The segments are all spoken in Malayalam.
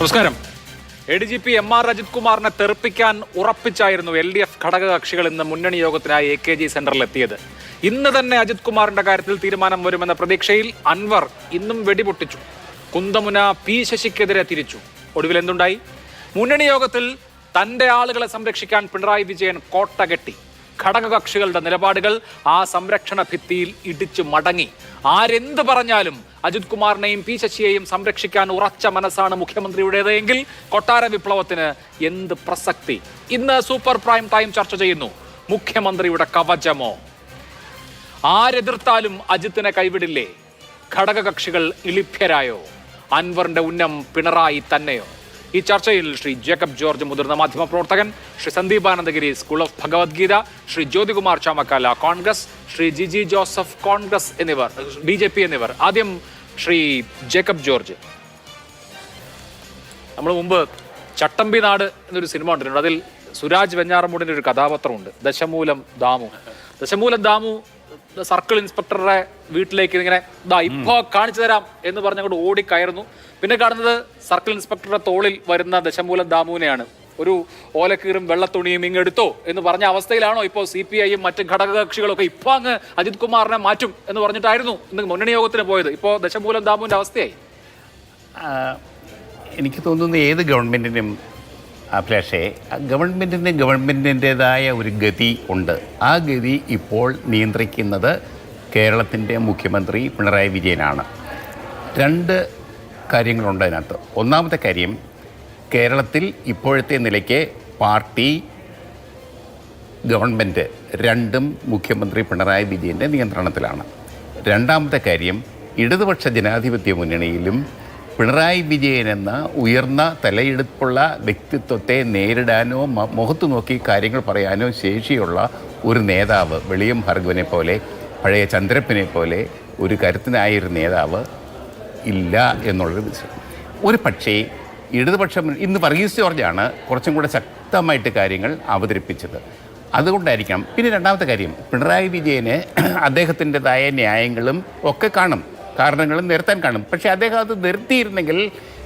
നമസ്കാരം. ADGP MR അജിത് കുമാറിനെ തെറിപ്പിക്കാൻ ഉറപ്പിച്ചായിരുന്നു LDF ഘടകകക്ഷികൾ ഇന്ന് മുന്നണി യോഗത്തിനായി AKG സെന്ററിലെത്തിയത്. ഇന്ന് തന്നെ അജിത് കുമാറിന്റെ കാര്യത്തിൽ തീരുമാനം വരുമെന്ന പ്രതീക്ഷയിൽ അൻവർ ഇന്നും വെടിപൊട്ടിച്ചു. കുന്തമുന P ശശിക്കെതിരെ തിരിച്ചു. ഒടുവിൽ എന്തുണ്ടായി? മുന്നണി യോഗത്തിൽ തന്റെ ആളുകളെ സംരക്ഷിക്കാൻ പിണറായി വിജയൻ കോട്ട കെട്ടി. ഘടകകക്ഷികളുടെ നിലപാടുകൾ ആ സംരക്ഷണ ഭിത്തിയിൽ ഇടിച്ചു മടങ്ങി. ആരെന്ത് പറഞ്ഞാലും അജിത് കുമാറിനെയും P ശശിയെയും സംരക്ഷിക്കാൻ ഉറച്ച മനസ്സാണ് മുഖ്യമന്ത്രിയുടേത് എങ്കിൽ കൊട്ടാര വിപ്ലവത്തിന് എന്ത് പ്രസക്തി? ഇന്ന് സൂപ്പർ പ്രൈം ടൈം ചർച്ച ചെയ്യുന്നു. മുഖ്യമന്ത്രിയുടെ കവചമോ? ആരെതിർത്താലും അജിത്തിനെ കൈവിടില്ലേ? ഘടകകക്ഷികൾ ഇളിഭ്യരായോ? അൻവറിന്റെ ഉന്നം പിണറായി തന്നെയോ? ഈ ചർച്ചയിൽ ശ്രീ ജേക്കബ് ജോർജ്, മുതിർന്ന മാധ്യമ പ്രവർത്തകൻ, Shri Sandeep Anandagiri, school of Bhagavad Gita, Shri Jyothikumar Chamakkala, Congress, Shri Jiji Joseph, Congress എന്നിവർ, BJP എന്നിവർ. ആദ്യം ശ്രീ ജേക്കബ് ജോർജ്. നമ്മൾ മുമ്പ് ചട്ടമ്പി നാട് എന്നൊരു സിനിമ കണ്ടിട്ടുണ്ട്. അതിൽ സുരാജ് വെഞ്ഞാറമൂടിന്റെ ഒരു കഥാപാത്രമുണ്ട്, ദശമൂലം ദാമു. സർക്കിൾ ഇൻസ്പെക്ടറുടെ വീട്ടിലേക്ക് ഇങ്ങനെ ഇപ്പോ കാണിച്ചു തരാം എന്ന് പറഞ്ഞങ്ങോട്ട് ഓടിക്കയറുന്നു. പിന്നെ കാണുന്നത് സർക്കിൾ ഇൻസ്പെക്ടറുടെ തോളിൽ വരുന്ന ദശമൂലം ദാമുവിനെയാണ്. ഒരു ഓലക്കീറും വെള്ളത്തുണിയും ഇങ്ങെടുത്തോ എന്ന് പറഞ്ഞ അവസ്ഥയിലാണോ ഇപ്പോൾ CPIയും മറ്റ് ഘടകകക്ഷികളൊക്കെ ഇപ്പൊ അങ്ങ് അജിത് കുമാറിനെ മാറ്റും എന്ന് പറഞ്ഞിട്ടായിരുന്നു ഇന്ന് മുന്നണി യോഗത്തിന് പോയത്. ഇപ്പോൾ ദശമൂലം ദാമുവിന്റെ അവസ്ഥയായി. എനിക്ക് തോന്നുന്നു ഏത് ഗവൺമെന്റിനും അഭിലാഷേ ഗവൺമെന്റിൻ്റെതായ ഒരു ഗതി ഉണ്ട്. ആ ഗതി ഇപ്പോൾ നിയന്ത്രിക്കുന്നത് കേരളത്തിൻ്റെ മുഖ്യമന്ത്രി പിണറായി വിജയനാണ്. രണ്ട് കാര്യങ്ങളുണ്ട് അതിനകത്ത്. ഒന്നാമത്തെ കാര്യം, കേരളത്തിൽ ഇപ്പോഴത്തെ നിലയ്ക്ക് പാർട്ടി, ഗവൺമെൻറ് രണ്ടും മുഖ്യമന്ത്രി പിണറായി വിജയൻ്റെ നിയന്ത്രണത്തിലാണ്. രണ്ടാമത്തെ കാര്യം, ഇടതുപക്ഷ ജനാധിപത്യ മുന്നണിയിലും പിണറായി വിജയൻ എന്ന ഉയർന്ന തലയെടുപ്പുള്ള വ്യക്തിത്വത്തെ നേരിടാനോ മുഖത്ത് നോക്കി കാര്യങ്ങൾ പറയാനോ ശേഷിയുള്ള ഒരു നേതാവ്, വെളിയം ഭാർഗവനെ പോലെ, പഴയ ചന്ദ്രപ്പനെ പോലെ ഒരു കരുത്തനായൊരു നേതാവ് ഇല്ല എന്നുള്ളൊരു വിഷയം. ഒരു പക്ഷേ ഇടതുപക്ഷം ഇന്ന് വർഗീസ് ജോർജാണ് കുറച്ചും കൂടെ ശക്തമായിട്ട് കാര്യങ്ങൾ അവതരിപ്പിച്ചത്. അതുകൊണ്ടായിരിക്കണം. പിന്നെ രണ്ടാമത്തെ കാര്യം, പിണറായി വിജയന് അദ്ദേഹത്തിൻ്റെതായ ന്യായങ്ങളും ഒക്കെ കാണും, കാരണങ്ങളും നിരത്താൻ കാണും. പക്ഷേ അദ്ദേഹം അത് നിർത്തിയിരുന്നെങ്കിൽ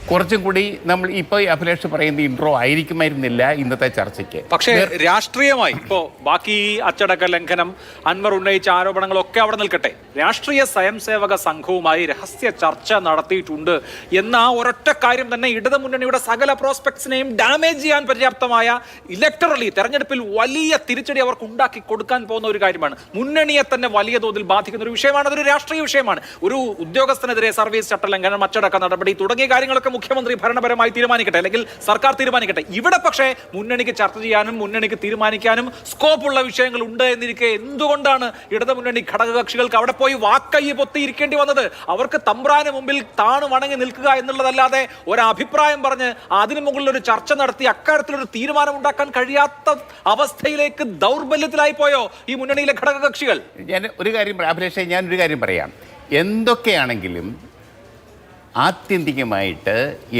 കുറച്ചും കൂടി നമ്മൾ ഇപ്പോൾ അഭിലാഷ് പറയുന്ന ഇൻട്രോ ആയിരിക്കുമായിരുന്നില്ല ഇന്നത്തെ ചർച്ചയ്ക്ക്. പക്ഷേ രാഷ്ട്രീയമായി ഇപ്പോൾ ബാക്കി അച്ചടക്ക ലംഘനം, അൻവർ ഉന്നയിച്ച ആരോപണങ്ങളൊക്കെ അവിടെ നിൽക്കട്ടെ, രാഷ്ട്രീയ സ്വയംസേവക സംഘവുമായി രഹസ്യ ചർച്ച നടത്തിയിട്ടുണ്ട് എന്ന ആ ഒരൊറ്റ കാര്യം തന്നെ ഇടതു മുന്നണിയുടെ സകല പ്രോസ്പെക്ട്സിനെയും ഡാമേജ് ചെയ്യാൻ പര്യാപ്തമായ, ഇലക്ടറലി തെരഞ്ഞെടുപ്പിൽ വലിയ തിരിച്ചടി അവർക്ക് ഉണ്ടാക്കി കൊടുക്കാൻ പോകുന്ന ഒരു കാര്യമാണ്. മുന്നണിയെ തന്നെ വലിയ തോതിൽ ബാധിക്കുന്ന ഒരു വിഷയമാണ്. അതൊരു രാഷ്ട്രീയ വിഷയമാണ്. ഒരു ഉദ്യോഗസ്ഥനെതിരെ സർവീസ് ചട്ടലംഘനം, അച്ചടക്ക നടപടി തുടങ്ങിയ കാര്യങ്ങളൊക്കെ മുഖ്യമന്ത്രി ഭരണപരമായി തീരുമാനിക്കട്ടെ, അല്ലെങ്കിൽ സർക്കാർ തീരുമാനിക്കട്ടെ. ഇവിടെ പക്ഷേ മുന്നണിക്ക് ചർച്ച ചെയ്യാനും മുന്നണിക്ക് തീരുമാനിക്കാനും സ്കോപ്പുള്ള വിഷയങ്ങൾ ഉണ്ട് എന്നിരിക്കെ എന്തുകൊണ്ടാണ് ഇടതു മുന്നണി ഘടകകക്ഷികൾക്ക് അവിടെ പോയി വാക്കൈ പൊത്തിയിരിക്കേണ്ടി വന്നത്? അവർക്ക് തമ്പ്രാന് മുമ്പിൽ താണു വണങ്ങി നിൽക്കുക എന്നുള്ളതല്ലാതെ ഒരഭിപ്രായം പറഞ്ഞ് അതിനു മുകളിൽ ഒരു ചർച്ച നടത്തി അക്കാര്യത്തിലൊരു തീരുമാനം ഉണ്ടാക്കാൻ കഴിയാത്ത അവസ്ഥയിലേക്ക് ദൗർബല്യത്തിലായി പോയോ ഈ മുന്നണിയിലെ ഘടകകക്ഷികൾ? ഞാനൊരു കാര്യം പറയാം. എന്തൊക്കെയാണെങ്കിലും ആത്യന്തികമായിട്ട്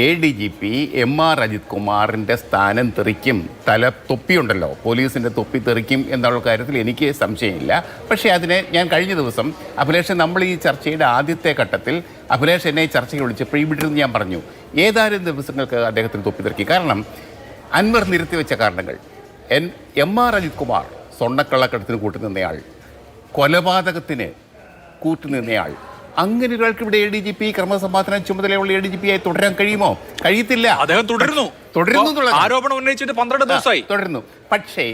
ADGP MR അജിത് കുമാറിൻ്റെ സ്ഥാനം തെറിക്കും. തൊപ്പിയുണ്ടല്ലോ, പോലീസിൻ്റെ തൊപ്പി തെറിക്കും എന്നുള്ള കാര്യത്തിൽ എനിക്ക് സംശയമില്ല. പക്ഷേ അതിനെ ഞാൻ കഴിഞ്ഞ ദിവസം അഭിലാഷ്, നമ്മൾ ഈ ചർച്ചയുടെ ആദ്യത്തെ ഘട്ടത്തിൽ അഭിലാഷ് എന്നെ ഈ ചർച്ചയ്ക്ക് വിളിച്ചപ്പോൾ ഇവിടെയിരുന്ന് ഞാൻ പറഞ്ഞു, ഏതാനും ദിവസങ്ങൾക്ക് അദ്ദേഹത്തിന് തൊപ്പി തെറിക്കും. കാരണം അൻവർ നിരത്തിവെച്ച കാരണങ്ങൾ, MR അജിത് കുമാർ സ്വർണ്ണക്കള്ളക്കടത്തിന് കൂട്ടുനിന്നയാൾ, കൊലപാതകത്തിന് കൂട്ടുനിന്നയാൾ, അങ്ങനെ ഒരാൾക്ക് ഇവിടെ ADGP ക്രമസമാധാന ചുമതലയുള്ള ADGP ആയി തുടരാൻ കഴിയുമോ? കഴിയത്തില്ല. അദ്ദേഹം തുടരുന്നു ആരോപണം ഉന്നയിച്ചിട്ട് 12 ദിവസമായി തുടരുന്നു. പക്ഷേ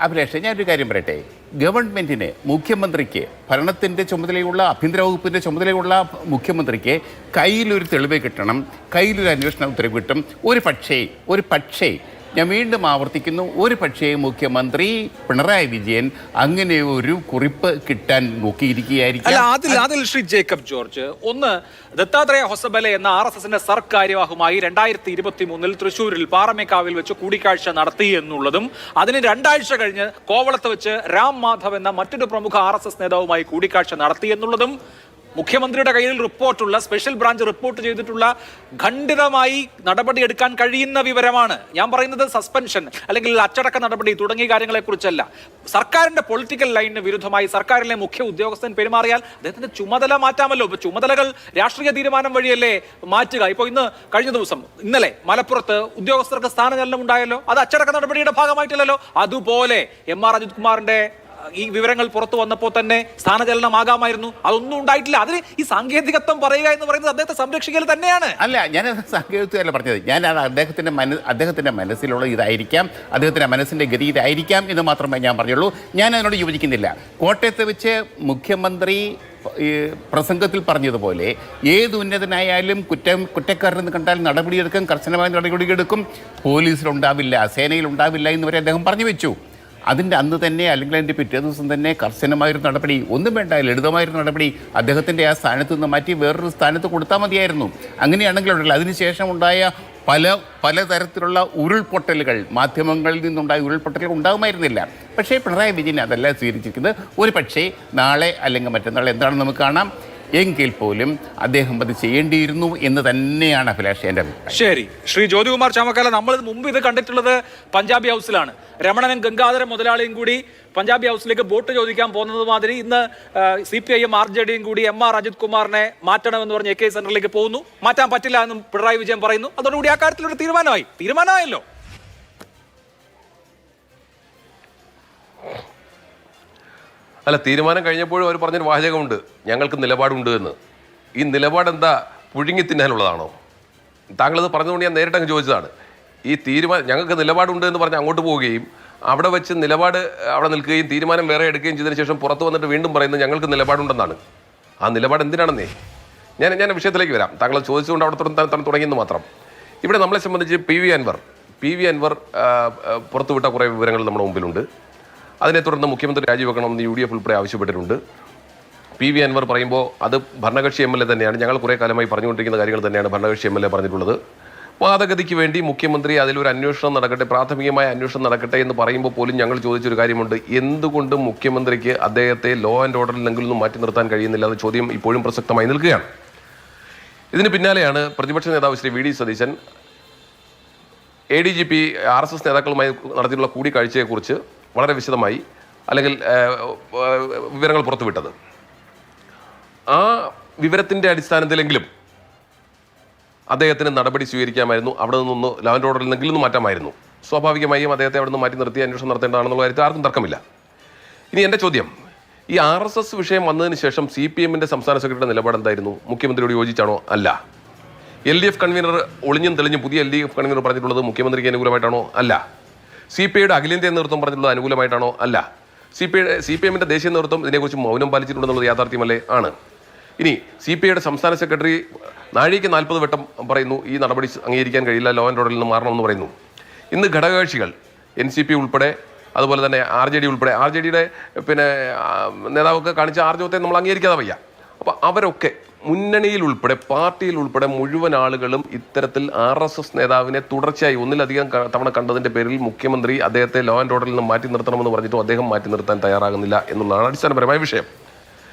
അഭിലാഷ്, ഞാനൊരു കാര്യം പറയട്ടെ. ഗവൺമെൻറ്റിന്, മുഖ്യമന്ത്രിക്ക്, ഭരണത്തിൻ്റെ ചുമതലയുള്ള, ആഭ്യന്തര വകുപ്പിൻ്റെ ചുമതലയുള്ള മുഖ്യമന്ത്രിക്ക് കയ്യിലൊരു തെളിവ് കിട്ടണം, കയ്യിലൊരു അന്വേഷണ ഉത്തരവ് കിട്ടും. ഒരു പക്ഷേ ഞാൻ വീണ്ടും ആവർത്തിക്കുന്നു, ഒരു പക്ഷേ മുഖ്യമന്ത്രി പിണറായി വിജയൻ അങ്ങനെ ഒരു കുറിപ്പ് കിട്ടാൻ നോക്കിയിരിക്കുകയായിരിക്കും. അതിൽ ശ്രീ ജേക്കബ് ജോർജ്, ഒന്ന്, ദത്താത്രേയ ഹൊസബലെ എന്ന RSSന്റെ സർക്കാര്യവാഹുമായി 2023 തൃശ്ശൂരിൽ പാറമേക്കാവിൽ വെച്ച് കൂടിക്കാഴ്ച നടത്തി എന്നുള്ളതും, അതിന് 2 ആഴ്ച കഴിഞ്ഞ് കോവളത്ത് വെച്ച് രാം മാധവ് എന്ന മറ്റൊരു പ്രമുഖ RSS നേതാവുമായി കൂടിക്കാഴ്ച നടത്തി എന്നുള്ളതും മുഖ്യമന്ത്രിയുടെ കയ്യിൽ റിപ്പോർട്ടുള്ള സ്പെഷ്യൽ ബ്രാഞ്ച് റിപ്പോർട്ട് ചെയ്തിട്ടുള്ള ഖണ്ഡിതമായി നടപടിയെടുക്കാൻ കഴിയുന്ന വിവരമാണ്. ഞാൻ പറയുന്നത് സസ്പെൻഷൻ അല്ലെങ്കിൽ അച്ചടക്ക നടപടി തുടങ്ങിയ കാര്യങ്ങളെക്കുറിച്ചല്ല. സർക്കാരിന്റെ പൊളിറ്റിക്കൽ ലൈനിന് വിരുദ്ധമായി സർക്കാരിലെ മുഖ്യ ഉദ്യോഗസ്ഥൻ പെരുമാറിയാൽ അദ്ദേഹത്തിന്റെ ചുമതല മാറ്റാമല്ലോ. ഇപ്പൊ ചുമതലകൾ രാഷ്ട്രീയ തീരുമാനം വഴിയല്ലേ മാറ്റുക. ഇപ്പോൾ ഇന്നലെ മലപ്പുറത്ത് ഉദ്യോഗസ്ഥർക്ക് സ്ഥാനചലനം ഉണ്ടായല്ലോ, അത് അച്ചടക്ക നടപടിയുടെ ഭാഗമായിട്ടില്ലല്ലോ. അതുപോലെ എം.ആർ. അജിത് കുമാറിന്റെ ഈ വിവരങ്ങൾ പുറത്തു വന്നപ്പോൾ തന്നെ സ്ഥാനചലനമാകാമായിരുന്നു. അതൊന്നും ഉണ്ടായിട്ടില്ല. അതിന് ഈ സാങ്കേതികത്വം പറയുക എന്ന് പറയുന്നത് അദ്ദേഹത്തെ സംരക്ഷിക്കൽ തന്നെയാണ്. അല്ല, ഞാൻ സാങ്കേതികത്വമല്ല പറഞ്ഞത്. ഞാൻ അദ്ദേഹത്തിന്റെ മനസ്സിലുള്ള ഇതായിരിക്കാം, അദ്ദേഹത്തിന്റെ മനസ്സിന്റെ ഗതി ഇതായിരിക്കാം എന്ന് മാത്രമേ ഞാൻ പറഞ്ഞുള്ളൂ. ഞാൻ അതിനോട് യോജിക്കുന്നില്ല. കോട്ടയത്ത് വെച്ച് മുഖ്യമന്ത്രി പ്രസംഗത്തിൽ പറഞ്ഞതുപോലെ ഏത് ഉന്നതനായാലും കുറ്റക്കാരനെന്ന് കണ്ടാൽ നടപടിയെടുക്കും, കർശനമായ നടപടിയെടുക്കും. പോലീസിലുണ്ടാവില്ല, സേനയിലുണ്ടാവില്ല എന്ന് വരെ അദ്ദേഹം പറഞ്ഞു വെച്ചു. അതിൻ്റെ അന്ന് തന്നെ അല്ലെങ്കിൽ അതിൻ്റെ പിറ്റേ ദിവസം തന്നെ കർശനമായൊരു നടപടി, ഒന്നും വേണ്ട, ലളിതമായൊരു നടപടി അദ്ദേഹത്തിൻ്റെ ആ സ്ഥാനത്ത് നിന്ന് മാറ്റി വേറൊരു സ്ഥാനത്ത് കൊടുത്താൽ മതിയായിരുന്നു. അങ്ങനെയാണെങ്കിലുണ്ടല്ലോ അതിനുശേഷം ഉണ്ടായ പലതരത്തിലുള്ള ഉരുൾപൊട്ടലുകൾ, മാധ്യമങ്ങളിൽ നിന്നുണ്ടായ ഉരുൾപൊട്ടലുകൾ ഉണ്ടാകുമായിരുന്നില്ല. പക്ഷേ പിണറായി വിജയൻ അതല്ല സ്വീകരിച്ചിരിക്കുന്നത്. ഒരു പക്ഷേ നാളെ അല്ലെങ്കിൽ മറ്റന്നാൾ എന്താണെന്ന് നമുക്ക് കാണാം. എങ്കിൽ പോലും അദ്ദേഹം അത് ചെയ്യേണ്ടിയിരുന്നു എന്ന് തന്നെയാണ് അഭിലാഷ് എൻ്റെ അഭിപ്രായം. ശരി, ശ്രീ ജ്യോതികുമാർ ചാമക്കാല, നമ്മൾ മുമ്പ് ഇത് കണ്ടിട്ടുള്ളത് പഞ്ചാബി ഹൗസിലാണ്. രമണനും ഗംഗാധര മുതലാളിയും കൂടി പഞ്ചാബി ഹൗസിലേക്ക് വോട്ട് ചോദിക്കാൻ പോകുന്നത് മാതിരി ഇന്ന് CPIM RJDയും കൂടി എം.ആർ. അജിത് കുമാറിനെ മാറ്റണമെന്ന് പറഞ്ഞ് AK സെന്ററിലേക്ക് പോകുന്നു. മാറ്റാൻ പറ്റില്ല എന്നും പിണറായി വിജയൻ പറയുന്നു. അതോടുകൂടി ആ കാര്യത്തിലൊരു തീരുമാനമായല്ലോ. അല്ല, തീരുമാനം കഴിഞ്ഞപ്പോഴും അവർ പറഞ്ഞൊരു വാചകമുണ്ട്, ഞങ്ങൾക്ക് നിലപാടുണ്ട് എന്ന്. ഈ നിലപാട് എന്താ, പുഴുങ്ങി തിന്നാനുള്ളതാണോ? താങ്കളത് പറഞ്ഞുകൊണ്ട് ഞാൻ നേരിട്ടങ്ങ് ചോദിച്ചതാണ്. ഈ തീരുമാനം ഞങ്ങൾക്ക് നിലപാടുണ്ട് എന്ന് പറഞ്ഞ് അങ്ങോട്ട് പോവുകയും അവിടെ വെച്ച് നിലപാട് അവിടെ നിൽക്കുകയും തീരുമാനം വേറെ എടുക്കുകയും ചെയ്തതിന് ശേഷം പുറത്ത് വന്നിട്ട് വീണ്ടും പറയുന്നത് ഞങ്ങൾക്ക് നിലപാടുണ്ടെന്നാണ്. ആ നിലപാട് എന്തിനാണെന്നേ? ഞാൻ വിഷയത്തിലേക്ക് വരാം. താങ്കൾ ചോദിച്ചുകൊണ്ട് അവിടെ തുടങ്ങിയെന്ന് മാത്രം. ഇവിടെ നമ്മളെ സംബന്ധിച്ച് പി വി അൻവർ പുറത്തുവിട്ട കുറേ വിവരങ്ങൾ നമ്മുടെ മുമ്പിലുണ്ട്. അതിനെ തുടർന്ന് മുഖ്യമന്ത്രി രാജിവെക്കണമെന്ന് UDF ഉൾപ്പെടെ ആവശ്യപ്പെട്ടിട്ടുണ്ട്. PV അൻവർ പറയുമ്പോൾ അത് ഭരണകക്ഷി MLA തന്നെയാണ്. ഞങ്ങൾ കുറേ കാലമായി പറഞ്ഞുകൊണ്ടിരിക്കുന്ന കാര്യങ്ങൾ തന്നെയാണ് ഭരണകക്ഷി MLA പറഞ്ഞിട്ടുള്ളത്. വാദഗതിക്ക് വേണ്ടി മുഖ്യമന്ത്രി അതിലൊരു അന്വേഷണം നടക്കട്ടെ, പ്രാഥമികമായ അന്വേഷണം നടക്കട്ടെ എന്ന് പറയുമ്പോൾ പോലും ഞങ്ങൾ ചോദിച്ചൊരു കാര്യമുണ്ട്, എന്തുകൊണ്ട് മുഖ്യമന്ത്രിക്ക് അദ്ദേഹത്തെ ലോ ആൻഡ് ഓർഡറിൽ നിന്നും മാറ്റി നിർത്താൻ കഴിയുന്നില്ല എന്ന ചോദ്യം ഇപ്പോഴും പ്രസക്തമായി നിൽക്കുകയാണ്. ഇതിന് പിന്നാലെയാണ് പ്രതിപക്ഷ നേതാവ് Shri VD Satheesan ADGP RSS നേതാക്കളുമായി നടത്തിയിട്ടുള്ള കൂടിക്കാഴ്ചയെക്കുറിച്ച് വളരെ വിശദമായി അല്ലെങ്കിൽ വിവരങ്ങൾ പുറത്തുവിട്ടത്. ആ വിവരത്തിൻ്റെ അടിസ്ഥാനത്തിലെങ്കിലും അദ്ദേഹത്തിന് നടപടി സ്വീകരിക്കാമായിരുന്നു. അവിടെ നിന്നൊന്ന് ലോ ആൻഡ് ഓർഡറിൽ നിന്നെങ്കിലും മാറ്റാമായിരുന്നു. സ്വാഭാവികമായും അദ്ദേഹത്തെ അവിടെ നിന്ന് മാറ്റി നിർത്തി അന്വേഷണം നടത്തേണ്ടതാണെന്നുള്ള കാര്യത്തിൽ ആർക്കും തർക്കമില്ല. ഇനി എൻ്റെ ചോദ്യം, ഈ RSS വിഷയം വന്നതിന് ശേഷം CPMന്റെ സംസ്ഥാന സെക്രട്ടറിയുടെ നിലപാട് എന്തായിരുന്നു? മുഖ്യമന്ത്രിയോട് യോജിച്ചാണോ? അല്ല. LDF കൺവീനർ ഒളിഞ്ഞും തെളിഞ്ഞും പുതിയ LDF കൺവീനർ പറഞ്ഞിട്ടുള്ളത് മുഖ്യമന്ത്രിക്ക് അനുകൂലമായിട്ടാണോ? അല്ല. CPIയുടെ അഖിലേന്ത്യാ നേതൃത്വം പറഞ്ഞിട്ടുള്ളത് അനുകൂലമായിട്ടാണോ? അല്ല. CPMന്റെ ദേശീയ നേതൃത്വം ഇതിനെക്കുറിച്ച് മൗനം പാലിച്ചിട്ടുണ്ടെന്നുള്ളത് യാഥാർത്ഥ്യമല്ലേ? ആണ്. ഇനി CPIയുടെ സംസ്ഥാന സെക്രട്ടറി നാഴികയ്ക്ക് 40 വട്ടം പറയുന്നു ഈ നടപടി അംഗീകരിക്കാൻ കഴിയില്ല, ലോ ആൻഡ് ഓർഡറിൽ നിന്ന് മാറണമെന്ന് പറയുന്നു. ഇന്ന് ഘടകകക്ഷികൾ NCP ഉൾപ്പെടെ അതുപോലെ തന്നെ RJD ഉൾപ്പെടെ, RJDയുടെ നേതാവൊക്കെ കാണിച്ച ആർജവത്തെ നമ്മൾ അംഗീകരിക്കാതെ വയ്യ. അപ്പോൾ അവരൊക്കെ മുന്നണിയിൽ ഉൾപ്പെടെ പാർട്ടിയിൽ ഉൾപ്പെടെ മുഴുവൻ ആളുകളും ഇത്തരത്തിൽ RSS നേതാവിനെ തുടർച്ചയായി ഒന്നിലധികം തവണ കണ്ടതിൻ്റെ പേരിൽ മുഖ്യമന്ത്രി അദ്ദേഹത്തെ ലോ ആൻഡ് ഓർഡറിൽ നിന്ന് മാറ്റി നിർത്തണമെന്ന് പറഞ്ഞിട്ടും അദ്ദേഹം മാറ്റി നിർത്താൻ തയ്യാറാകുന്നില്ല എന്നുള്ളതാണ് അടിസ്ഥാനപരമായ വിഷയം.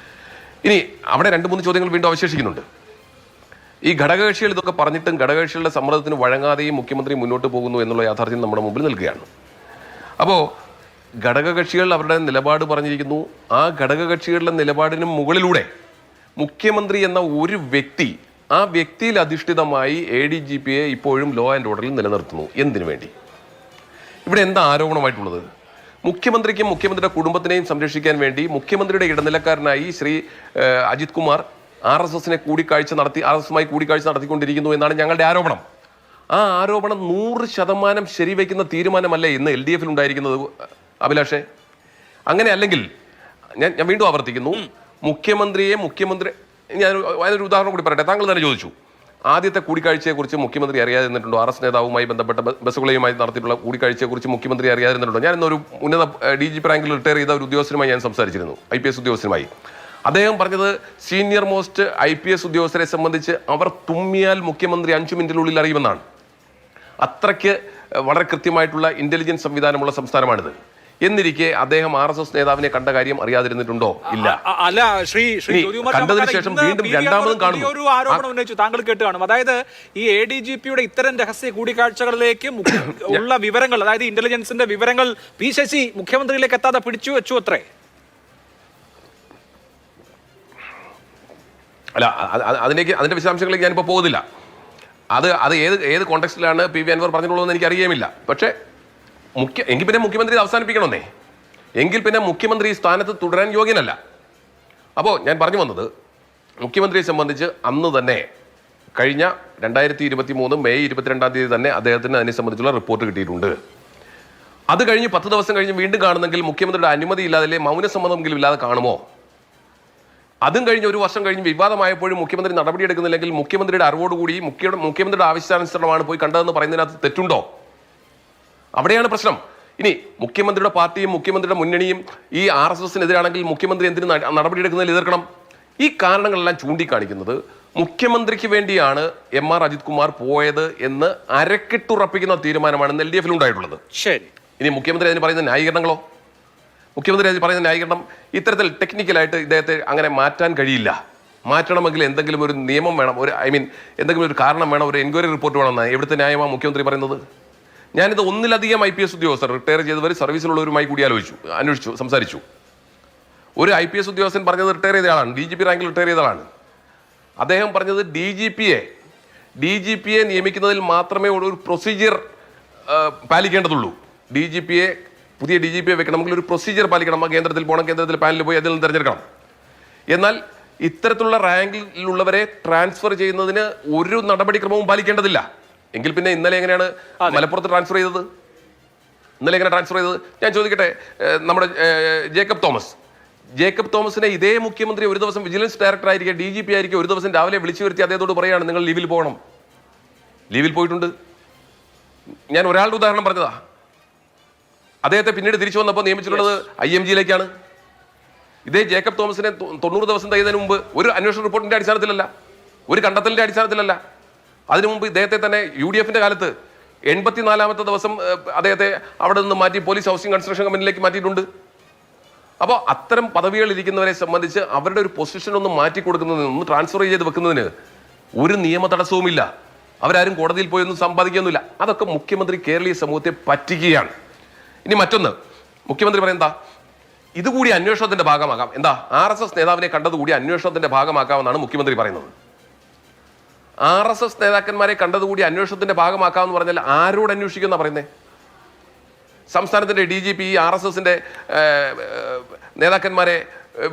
ഇനി അവിടെ 2-3 ചോദ്യങ്ങൾ വീണ്ടും അവശേഷിക്കുന്നുണ്ട്. ഈ ഘടകകക്ഷികൾ ഇതൊക്കെ പറഞ്ഞിട്ടും ഘടകകക്ഷികളുടെ സമ്മർദ്ദത്തിന് വഴങ്ങാതെയും മുഖ്യമന്ത്രി മുന്നോട്ട് പോകുന്നു എന്നുള്ള യാഥാർത്ഥ്യം നമ്മുടെ മുമ്പിൽ നിൽക്കുകയാണ്. അപ്പോൾ ഘടകകക്ഷികൾ അവരുടെ നിലപാട് പറഞ്ഞിരിക്കുന്നു. ആ ഘടകകക്ഷികളുടെ നിലപാടിന് മുകളിലൂടെ മുഖ്യമന്ത്രി എന്ന ഒരു വ്യക്തി, ആ വ്യക്തിയിൽ അധിഷ്ഠിതമായി ADGPയെ ഇപ്പോഴും ലോ ആൻഡ് ഓർഡറിൽ നിലനിർത്തുന്നു. എന്തിനു വേണ്ടി? ഇവിടെ എന്താ ആരോപണമായിട്ടുള്ളത്? മുഖ്യമന്ത്രിക്കും മുഖ്യമന്ത്രിയുടെ കുടുംബത്തിനെയും സംരക്ഷിക്കാൻ വേണ്ടി മുഖ്യമന്ത്രിയുടെ ഇടനിലക്കാരനായി ശ്രീ അജിത് കുമാർ RSSമായി കൂടിക്കാഴ്ച നടത്തിക്കൊണ്ടിരിക്കുന്നു എന്നാണ് ഞങ്ങളുടെ ആരോപണം. ആ ആരോപണം 100% ശരിവയ്ക്കുന്ന തീരുമാനമല്ലേ ഇന്ന് LDFൽ ഉണ്ടായിരിക്കുന്നത് അഭിലാഷേ? അങ്ങനെ അല്ലെങ്കിൽ ഞാൻ വീണ്ടും ആവർത്തിക്കുന്നു, ഞാനൊരു ഉദാഹരണം കൂടി പറയട്ടെ. താങ്കൾ തന്നെ ചോദിച്ചു, ആദ്യത്തെ കൂടിക്കാഴ്ചയെക്കുറിച്ച് മുഖ്യമന്ത്രി അറിയാതെ നിന്നിട്ടുണ്ടോ? RS നേതാവുമായി ബന്ധപ്പെട്ട ബസ്സുകളെയുമായി നടത്തിയിട്ടുള്ള കൂടിക്കാഴ്ചയെക്കുറിച്ച് മുഖ്യമന്ത്രി അറിയാതെ നിന്നിട്ടുണ്ടോ? ഞാൻ ഇന്നൊരു ഉന്നത DGP റാങ്കിൽ റിട്ടയർ ചെയ്ത ഒരു ഉദ്യോഗസ്ഥനുമായി ഞാൻ സംസാരിച്ചിരുന്നു, IPS ഉദ്യോഗസ്ഥനുമായി. അദ്ദേഹം പറഞ്ഞത് സീനിയർ മോസ്റ്റ് IPS ഉദ്യോഗസ്ഥരെ സംബന്ധിച്ച് അവർ തുമ്മിയാൽ മുഖ്യമന്ത്രി 5 മിനിറ്റിനുള്ളിൽ അറിയുമെന്നാണ്. അത്രയ്ക്ക് വളരെ കൃത്യമായിട്ടുള്ള ഇന്റലിജൻസ് സംവിധാനമുള്ള സംസ്ഥാനമാണിത്. എന്നിരിക്കെ അദ്ദേഹം RSS നേതാവിനെ കണ്ട കാര്യം അറിയാതിരുന്നിട്ടുണ്ടോ? ഇല്ല. അല്ല, ശ്രീ ജ്യോതികുമാർ കണ്ടതിന് ശേഷം വീണ്ടും രണ്ടാമതും കാണുന്നു. ഒരു ആരോപണം ഉന്നയിച്ചു, താങ്കൾ കേട്ട് കാണും. അതായത് ഈ ADGPയുടെ ഇത്തരം രഹസ്യ കൂടിക്കാഴ്ചകളിലേക്ക് ഉള്ള വിവരങ്ങൾ, അതായത് ഇന്റലിജൻസിന്റെ വിവരങ്ങൾ പി ശശി മുഖ്യമന്ത്രിയിലേക്ക് എത്താതെ പിടിച്ചു വെച്ചു അത്രേ. അല്ല, അതിന്റെ വിശദാംശങ്ങളിലേക്ക് ഞാനിപ്പോൾ പോകുന്നില്ല. അത് ഏത് കോണ്ടെക്സ്റ്റിലാണ് PV അൻവർ പറഞ്ഞിട്ടുള്ളതെന്ന് എനിക്ക് അറിയുമില്ല. പക്ഷേ എങ്കിൽ പിന്നെ മുഖ്യമന്ത്രി അവസാനിപ്പിക്കണമെന്നേ. എങ്കിൽ പിന്നെ മുഖ്യമന്ത്രി ഈ സ്ഥാനത്ത് തുടരാൻ യോഗ്യനല്ല. അപ്പോൾ ഞാൻ പറഞ്ഞു വന്നത്, മുഖ്യമന്ത്രിയെ സംബന്ധിച്ച് അന്ന് തന്നെ കഴിഞ്ഞ 2023 മെയ് 22 തന്നെ അദ്ദേഹത്തിന് അതിനെ സംബന്ധിച്ചുള്ള റിപ്പോർട്ട് കിട്ടിയിട്ടുണ്ട്. അത് കഴിഞ്ഞ് 10 ദിവസം കഴിഞ്ഞ് വീണ്ടും കാണുന്നെങ്കിൽ മുഖ്യമന്ത്രിയുടെ അനുമതി ഇല്ലാതെ, മൗനസമ്മതമെങ്കിലും ഇല്ലാതെ കാണുമോ? അതും കഴിഞ്ഞ് ഒരു വർഷം കഴിഞ്ഞ് വിവാദമായപ്പോഴും മുഖ്യമന്ത്രി നടപടിയെടുക്കുന്നില്ലെങ്കിൽ മുഖ്യമന്ത്രിയുടെ അറിവോടുകൂടി മുഖ്യമന്ത്രിയുടെ ആവശ്യാനുസരണമാണ് പോയി കണ്ടതെന്ന് പറയുന്നതിനകത്ത് തെറ്റുണ്ടോ? അവിടെയാണ് പ്രശ്നം. ഇനി മുഖ്യമന്ത്രിയുടെ പാർട്ടിയും മുഖ്യമന്ത്രിയുടെ മുന്നണിയും ഈ RSSനെതിരാണെങ്കിൽ മുഖ്യമന്ത്രി എന്തിന് നടപടിയെടുക്കുന്നതിൽ എതിർക്കണം? ഈ കാരണങ്ങളെല്ലാം ചൂണ്ടിക്കാണിക്കുന്നത് മുഖ്യമന്ത്രിക്ക് വേണ്ടിയാണ് MR അജിത് കുമാർ പോയത് എന്ന് അരക്കിട്ടുറപ്പിക്കുന്ന തീരുമാനമാണ് LDF ഉണ്ടായിട്ടുള്ളത്. ശരി. ഇനി മുഖ്യമന്ത്രി അതിന് പറയുന്ന ന്യായീകരണങ്ങളോ? മുഖ്യമന്ത്രി അതിന് പറയുന്ന ന്യായീകരണം ഇത്തരത്തിൽ ടെക്നിക്കലായിട്ട് ഇദ്ദേഹത്തെ അങ്ങനെ മാറ്റാൻ കഴിയില്ല. മാറ്റണമെങ്കിൽ എന്തെങ്കിലും ഒരു നിയമം വേണം, എന്തെങ്കിലും ഒരു കാരണം വേണം, ഒരു എൻക്വയറി റിപ്പോർട്ട് വേണമെന്നാണ് എവിടുത്തെ ന്യായമാണ് മുഖ്യമന്ത്രി പറയുന്നത്? ഞാനിത് ഒന്നിലധികം IPS ഉദ്യോഗസ്ഥർ, റിട്ടയർ ചെയ്തവർ, സർവീസിലുള്ളവരുമായി കൂടി അന്വേഷിച്ചു, സംസാരിച്ചു. ഒരു IPS ഉദ്യോഗസ്ഥൻ പറഞ്ഞത് റിട്ടയർ ചെയ്ത ആളാണ്, DGP റാങ്കിൽ റിട്ടയർ ചെയ്ത ആളാണ്. അദ്ദേഹം പറഞ്ഞത് DGPയെ നിയമിക്കുന്നതിൽ മാത്രമേ ഒരു പ്രൊസീജിയർ പാലിക്കേണ്ടതുള്ളൂ. പുതിയ DGPയെ വെക്കണമെങ്കിൽ ഒരു പ്രൊസീജിയർ പാലിക്കണം. കേന്ദ്രത്തിൽ പോകണം, കേന്ദ്രത്തിൽ പാനലിൽ പോയി അതിൽ നിന്ന് തിരഞ്ഞെടുക്കണം. എന്നാൽ ഇത്തരത്തിലുള്ള റാങ്കിലുള്ളവരെ ട്രാൻസ്ഫർ ചെയ്യുന്നതിന് ഒരു നടപടിക്രമവും പാലിക്കേണ്ടതില്ല. എങ്കിൽ പിന്നെ ഇന്നലെ എങ്ങനെയാണ് മലപ്പുറത്ത് ട്രാൻസ്ഫർ ചെയ്തത്? ഞാൻ ചോദിക്കട്ടെ, നമ്മുടെ ജേക്കബ് തോമസിനെ ഇതേ മുഖ്യമന്ത്രി ഒരു ദിവസം വിജിലൻസ് ഡയറക്ടർ ആയിരിക്കും, DGP ആയിരിക്കും, ഒരു ദിവസം രാവിലെ വിളിച്ചു വരുത്തി അദ്ദേഹത്തോട് പറയുകയാണ് നിങ്ങൾ ലീവിൽ പോകണം. ലീവിൽ പോയിട്ടുണ്ട്. ഞാൻ ഒരാളുടെ ഉദാഹരണം പറഞ്ഞതാ. അദ്ദേഹത്തെ പിന്നീട് തിരിച്ചു വന്നപ്പോൾ നിയമിച്ചിട്ടുള്ളത് IMGയിലേക്കാണ്. ഇതേ ജേക്കബ് തോമസിനെ 90 ദിവസം കഴിയുന്നതിന് മുമ്പ് ഒരു അന്വേഷണ റിപ്പോർട്ടിന്റെ അടിസ്ഥാനത്തിലല്ല, ഒരു കണ്ടെത്തലിന്റെ അടിസ്ഥാനത്തിലല്ല, അതിനു മുമ്പ് ഇദ്ദേഹത്തെ തന്നെ UDFന്റെ കാലത്ത് 84ാമത്തെ ദിവസം അദ്ദേഹത്തെ അവിടെ നിന്ന് മാറ്റി പോലീസ് ഹൗസിംഗ് കൺസ്ട്രക്ഷൻ കമ്പനിയിലേക്ക് മാറ്റിയിട്ടുണ്ട്. അപ്പോൾ അത്തരം പദവികൾ ഇരിക്കുന്നവരെ സംബന്ധിച്ച് അവരുടെ ഒരു പൊസിഷൻ ഒന്ന് മാറ്റി കൊടുക്കുന്നതിന്, ഒന്ന് ട്രാൻസ്ഫർ ചെയ്ത് വെക്കുന്നതിന് ഒരു നിയമ തടസ്സവുമില്ല. അവരാരും കോടതിയിൽ പോയൊന്നും സമ്പാദിക്കുന്നില്ല. അതൊക്കെ മുഖ്യമന്ത്രി കേരളീയ സമൂഹത്തെ പറ്റിക്കുകയാണ്. ഇനി മറ്റൊന്ന്, മുഖ്യമന്ത്രി പറയുന്നതാ, ഇതുകൂടി അന്വേഷണത്തിന്റെ ഭാഗമാകാം. RSS നേതാവിനെ കണ്ടതുകൂടി അന്വേഷണത്തിന്റെ ഭാഗമാക്കാമെന്നാണ് മുഖ്യമന്ത്രി പറയുന്നത്. RSS നേതാക്കന്മാരെ കണ്ടതുകൂടി അന്വേഷണത്തിന്റെ ഭാഗമാക്കാമെന്ന് പറഞ്ഞാൽ ആരോട് അന്വേഷിക്കുമെന്നാ പറയുന്നത്? സംസ്ഥാനത്തിന്റെ DGP RSSന്റെ നേതാക്കന്മാരെ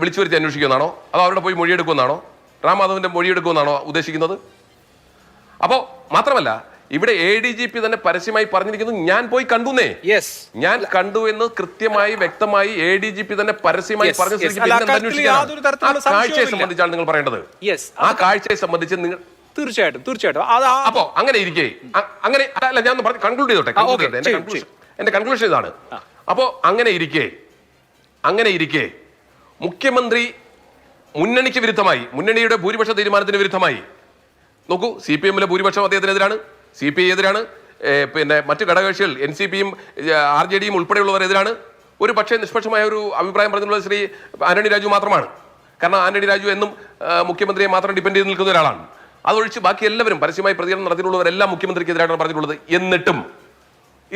വിളിച്ചു വരുത്തി അന്വേഷിക്കുമെന്നാണോ? അതോ അവരുടെ പോയി മൊഴിയെടുക്കുമെന്നാണോ? റാംമാധവന്റെ മൊഴിയെടുക്കുമെന്നാണോ ഉദ്ദേശിക്കുന്നത്? അപ്പോൾ മാത്രമല്ല, ഇവിടെ ADGP തന്നെ പരസ്യമായി പറഞ്ഞിരിക്കുന്നു, ഞാൻ പോയി കണ്ടുന്നേ. ഞാൻ കണ്ടു എന്ന് കൃത്യമായി വ്യക്തമായി ADGP തന്നെ പരസ്യമായി പറഞ്ഞ കാഴ്ചയെ സംബന്ധിച്ചാണ് നിങ്ങൾ പറയേണ്ടത്. ആ കാഴ്ചയെ സംബന്ധിച്ച് നിങ്ങൾ തീർച്ചയായിട്ടും അപ്പോ അങ്ങനെ ഇരിക്കെ, അങ്ങനെ അല്ല, ഞാൻ കൺക്ലൂഡ് ചെയ്തോട്ടെ. എന്റെ കൺക്ലൂഷൻ ഇതാണ്. അപ്പോ അങ്ങനെ ഇരിക്കെ മുഖ്യമന്ത്രി മുന്നണിക്ക് വിരുദ്ധമായി, മുന്നണിയുടെ ഭൂരിപക്ഷ തീരുമാനത്തിന് വിരുദ്ധമായി, നോക്കൂ, CPMലെ ഭൂരിപക്ഷം അദ്ദേഹത്തിനെതിരാണ്, CPI എതിരാണ്, പിന്നെ മറ്റു ഘടകകക്ഷികൾ NCPയും RJDയും ഉൾപ്പെടെയുള്ളവരെതിരാണ്. ഒരു പക്ഷേ നിഷ്പക്ഷമായ ഒരു അഭിപ്രായം പറഞ്ഞിട്ടുള്ളത് ശ്രീ ആന്റണി രാജു മാത്രമാണ്. കാരണം ആന്റണി രാജു എന്നും മുഖ്യമന്ത്രിയെ മാത്രം ഡിപ്പെൻഡ് ചെയ്ത് നിൽക്കുന്ന ഒരാളാണ്. അതൊഴിച്ച് ബാക്കി എല്ലാവരും പരസ്യമായി പ്രതികരണം നടത്തിയിട്ടുള്ളവരെല്ലാം മുഖ്യമന്ത്രിക്കെതിരായിട്ടാണ് പറഞ്ഞിട്ടുള്ളത്. എന്നിട്ടും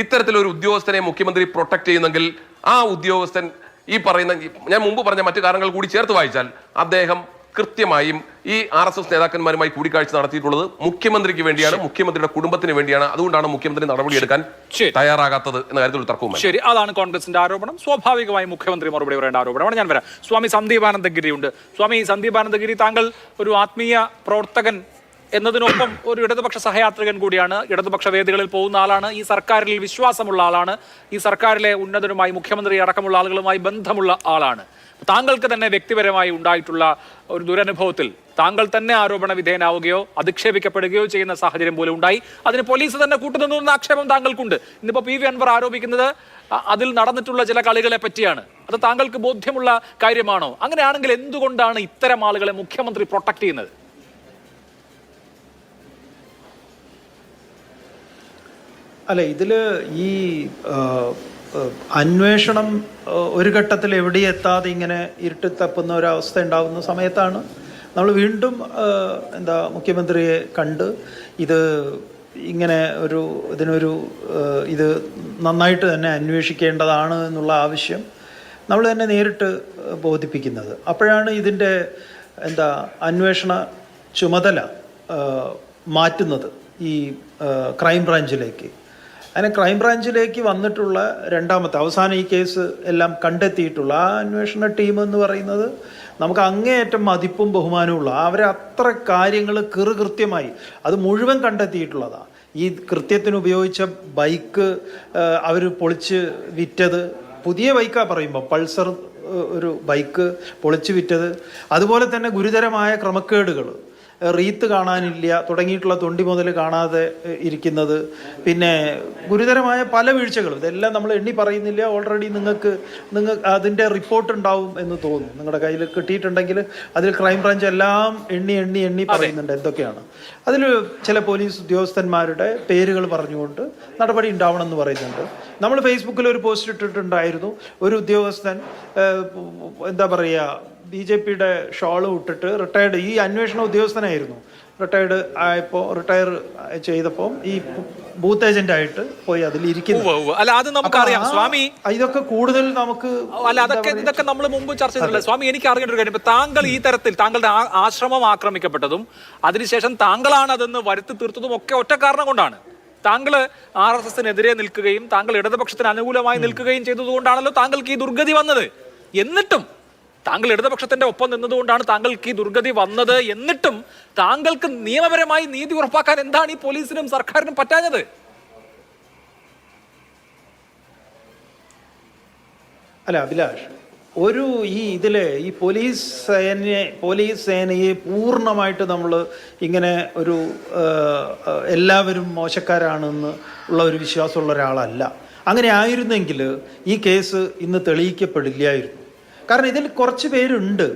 ഇത്തരത്തിലൊരു ഉദ്യോഗസ്ഥനെ മുഖ്യമന്ത്രി പ്രൊട്ടക്ട് ചെയ്യുന്നെങ്കിൽ ആ ഉദ്യോഗസ്ഥൻ ഈ പറയുന്ന, ഞാൻ മുമ്പ് പറഞ്ഞ മറ്റു കാരണങ്ങൾ കൂടി ചേർത്ത് വായിച്ചാൽ, അദ്ദേഹം കൃത്യമായും ഈ RSS നേതാക്കന്മാരുമായി കൂടിക്കാഴ്ച നടത്തിയിട്ടുള്ളത് മുഖ്യമന്ത്രിക്ക് വേണ്ടിയാണ്, മുഖ്യമന്ത്രിയുടെ കുടുംബത്തിന് വേണ്ടിയാണ്. അതുകൊണ്ടാണ് മുഖ്യമന്ത്രി നടപടിയെടുക്കാൻ തയ്യാറാകാത്തത് എന്ന കാര്യത്തിൽ തർക്കവും. ശരി, അതാണ് കോൺഗ്രസിന്റെ ആരോപണം. സ്വാഭാവികമായി മുഖ്യമന്ത്രി മറുപടി പറയേണ്ട ആരോപണമാണ്. ഞാൻ വരാം. സ്വാമി സന്ദീപാനന്ദഗിരി ഉണ്ട്. സ്വാമി സന്ദീപാനന്ദഗിരി, താങ്കൾ ഒരു ആത്മീയ പ്രവർത്തകൻ എന്നതിനൊപ്പം ഒരു ഇടതുപക്ഷ സഹയാത്രികൻ കൂടിയാണ്. ഇടതുപക്ഷ വേദികളിൽ പോകുന്ന ആളാണ്. ഈ സർക്കാരിൽ വിശ്വാസമുള്ള ആളാണ്. ഈ സർക്കാരിലെ ഉന്നതരുമായി, മുഖ്യമന്ത്രി അടക്കമുള്ള ആളുകളുമായി ബന്ധമുള്ള ആളാണ്. താങ്കൾക്ക് തന്നെ വ്യക്തിപരമായി ഉണ്ടായിട്ടുള്ള ഒരു ദുരനുഭവത്തിൽ താങ്കൾ തന്നെ ആരോപണ വിധേയനാവുകയോ അധിക്ഷേപിക്കപ്പെടുകയോ ചെയ്യുന്ന സാഹചര്യം പോലും ഉണ്ടായി. അതിന് പോലീസ് തന്നെ കൂട്ടുനിന്നു എന്ന ആക്ഷേപം താങ്കൾക്കുണ്ട്. ഇന്നിപ്പോ PV അൻവർ ആരോപിക്കുന്നത് അതിൽ നടന്നിട്ടുള്ള ചില കളികളെ പറ്റിയാണ്. അത് താങ്കൾക്ക് ബോധ്യമുള്ള കാര്യമാണോ? അങ്ങനെയാണെങ്കിൽ എന്തുകൊണ്ടാണ് ഇത്തരം ആളുകളെ മുഖ്യമന്ത്രി പ്രൊട്ടക്ട് ചെയ്യുന്നത്? അല്ല, ഇതില് ഈ അന്വേഷണം ഒരു ഘട്ടത്തിൽ എവിടെ എത്താതെ ഇങ്ങനെ ഇരുട്ടി തപ്പുന്ന ഒരവസ്ഥ ഉണ്ടാകുന്ന സമയത്താണ് നമ്മൾ വീണ്ടും മുഖ്യമന്ത്രിയെ കണ്ട് ഇത് ഇങ്ങനെ ഇത് നന്നായിട്ട് തന്നെ അന്വേഷിക്കേണ്ടതാണ് എന്നുള്ള ആവശ്യം നമ്മൾ തന്നെ നേരിട്ട് ബോധിപ്പിക്കുന്നത്. അപ്പോഴാണ് ഇതിൻ്റെ അന്വേഷണ ചുമതല മാറ്റുന്നത് ഈ ക്രൈംബ്രാഞ്ചിലേക്ക്. അങ്ങനെ ക്രൈംബ്രാഞ്ചിലേക്ക് വന്നിട്ടുള്ള അവസാനം ഈ കേസ് എല്ലാം കണ്ടെത്തിയിട്ടുള്ള ആ അന്വേഷണ ടീം എന്ന് പറയുന്നത് നമുക്ക് അങ്ങേയറ്റം മതിപ്പും ബഹുമാനവും അവരെ അത്ര കാര്യങ്ങൾ കൃത്യമായി അത് മുഴുവൻ കണ്ടെത്തിയിട്ടുള്ളതാണ്. ഈ കൃത്യത്തിന് ഉപയോഗിച്ച ബൈക്ക് അവർ പൊളിച്ച് വിറ്റത്, പുതിയ ബൈക്കാണ് പറയുമ്പോൾ പൾസർ ഒരു ബൈക്ക് പൊളിച്ച് വിറ്റത്, അതുപോലെ തന്നെ ഗുരുതരമായ ക്രമക്കേടുകൾ, റീത്ത് കാണാനില്ല തുടങ്ങിയിട്ടുള്ള തൊണ്ടി മുതൽ കാണാതെ ഇരിക്കുന്നത്, പിന്നെ ഗുരുതരമായ പല വീഴ്ചകളും, ഇതെല്ലാം നമ്മൾ എണ്ണി പറയുന്നില്ല. ഓൾറെഡി നിങ്ങൾക്ക് അതിൻ്റെ റിപ്പോർട്ട് ഉണ്ടാവും എന്ന് തോന്നുന്നു. നിങ്ങളുടെ കയ്യിൽ കിട്ടിയിട്ടുണ്ടെങ്കിൽ അതിൽ ക്രൈംബ്രാഞ്ച് എല്ലാം എണ്ണി പറയുന്നുണ്ട് എന്തൊക്കെയാണ്. അതിൽ ചില പോലീസ് ഉദ്യോഗസ്ഥന്മാരുടെ പേരുകൾ പറഞ്ഞുകൊണ്ട് നടപടി ഉണ്ടാവണമെന്ന് പറയുന്നുണ്ട്. നമ്മൾ ഫേസ്ബുക്കിൽ ഒരു പോസ്റ്റ് ഇട്ടിട്ടുണ്ടായിരുന്നു. ഒരു ഉദ്യോഗസ്ഥൻ BJPയുടെ ഷോള് ഇട്ടിട്ട് റിട്ടയർഡ്, ഈ അന്വേഷണ ഉദ്യോഗസ്ഥനായിരുന്നു, റിട്ടയർ ചെയ്തപ്പോൾ ഈ ബൂത്ത് ഏജന്റ് ആയിട്ട് പോയി അതിൽ ഇരിക്കുന്നു. അല്ല, അത് നമുക്കറിയാം സ്വാമി. ഇതൊക്കെ കൂടുതൽ നമുക്ക് ഇതൊക്കെ നമ്മൾ മുമ്പ് ചർച്ച ചെയ്തിട്ടില്ല സ്വാമി. എനിക്ക് അറിയേണ്ട ഒരു കാര്യം, താങ്കൾ ഈ തരത്തിൽ താങ്കളുടെ ആശ്രമം ആക്രമിക്കപ്പെട്ടതും അതിനുശേഷം താങ്കളാണ് അതെന്ന് വരുത്തി തീർത്തതും ഒക്കെ ഒറ്റ കാരണം കൊണ്ടാണ്. താങ്കൾ RSSനെതിരെ നിൽക്കുകയും താങ്കൾ ഇടതുപക്ഷത്തിന് അനുകൂലമായി നിൽക്കുകയും ചെയ്തതുകൊണ്ടാണല്ലോ താങ്കൾക്ക് ഈ ദുർഗതി വന്നത്. എന്നിട്ടും താങ്കൾ ഇടതുപക്ഷത്തിന്റെ ഒപ്പം നിന്നതുകൊണ്ടാണ് താങ്കൾക്ക് ഈ ദുർഗതി വന്നത്. എന്നിട്ടും താങ്കൾക്ക് നിയമപരമായി നീതി ഉറപ്പാക്കാൻ എന്താണ് ഈ പോലീസിനും സർക്കാരിനും പറ്റാഞ്ഞത്? അല്ല അഭിലാഷ്, ഈ പോലീസ് സേനയെ പൂർണ്ണമായിട്ട് നമ്മൾ ഇങ്ങനെ എല്ലാവരും മോശക്കാരാണെന്ന് ഉള്ള ഒരു വിശ്വാസമുള്ള ഒരാളല്ല. അങ്ങനെ ആയിരുന്നെങ്കിൽ ഈ കേസ് ഇന്ന് തെളിയിക്കപ്പെടില്ലായിരുന്നു. കാരണം ഇതിൽ കുറച്ച് പേരുണ്ട്,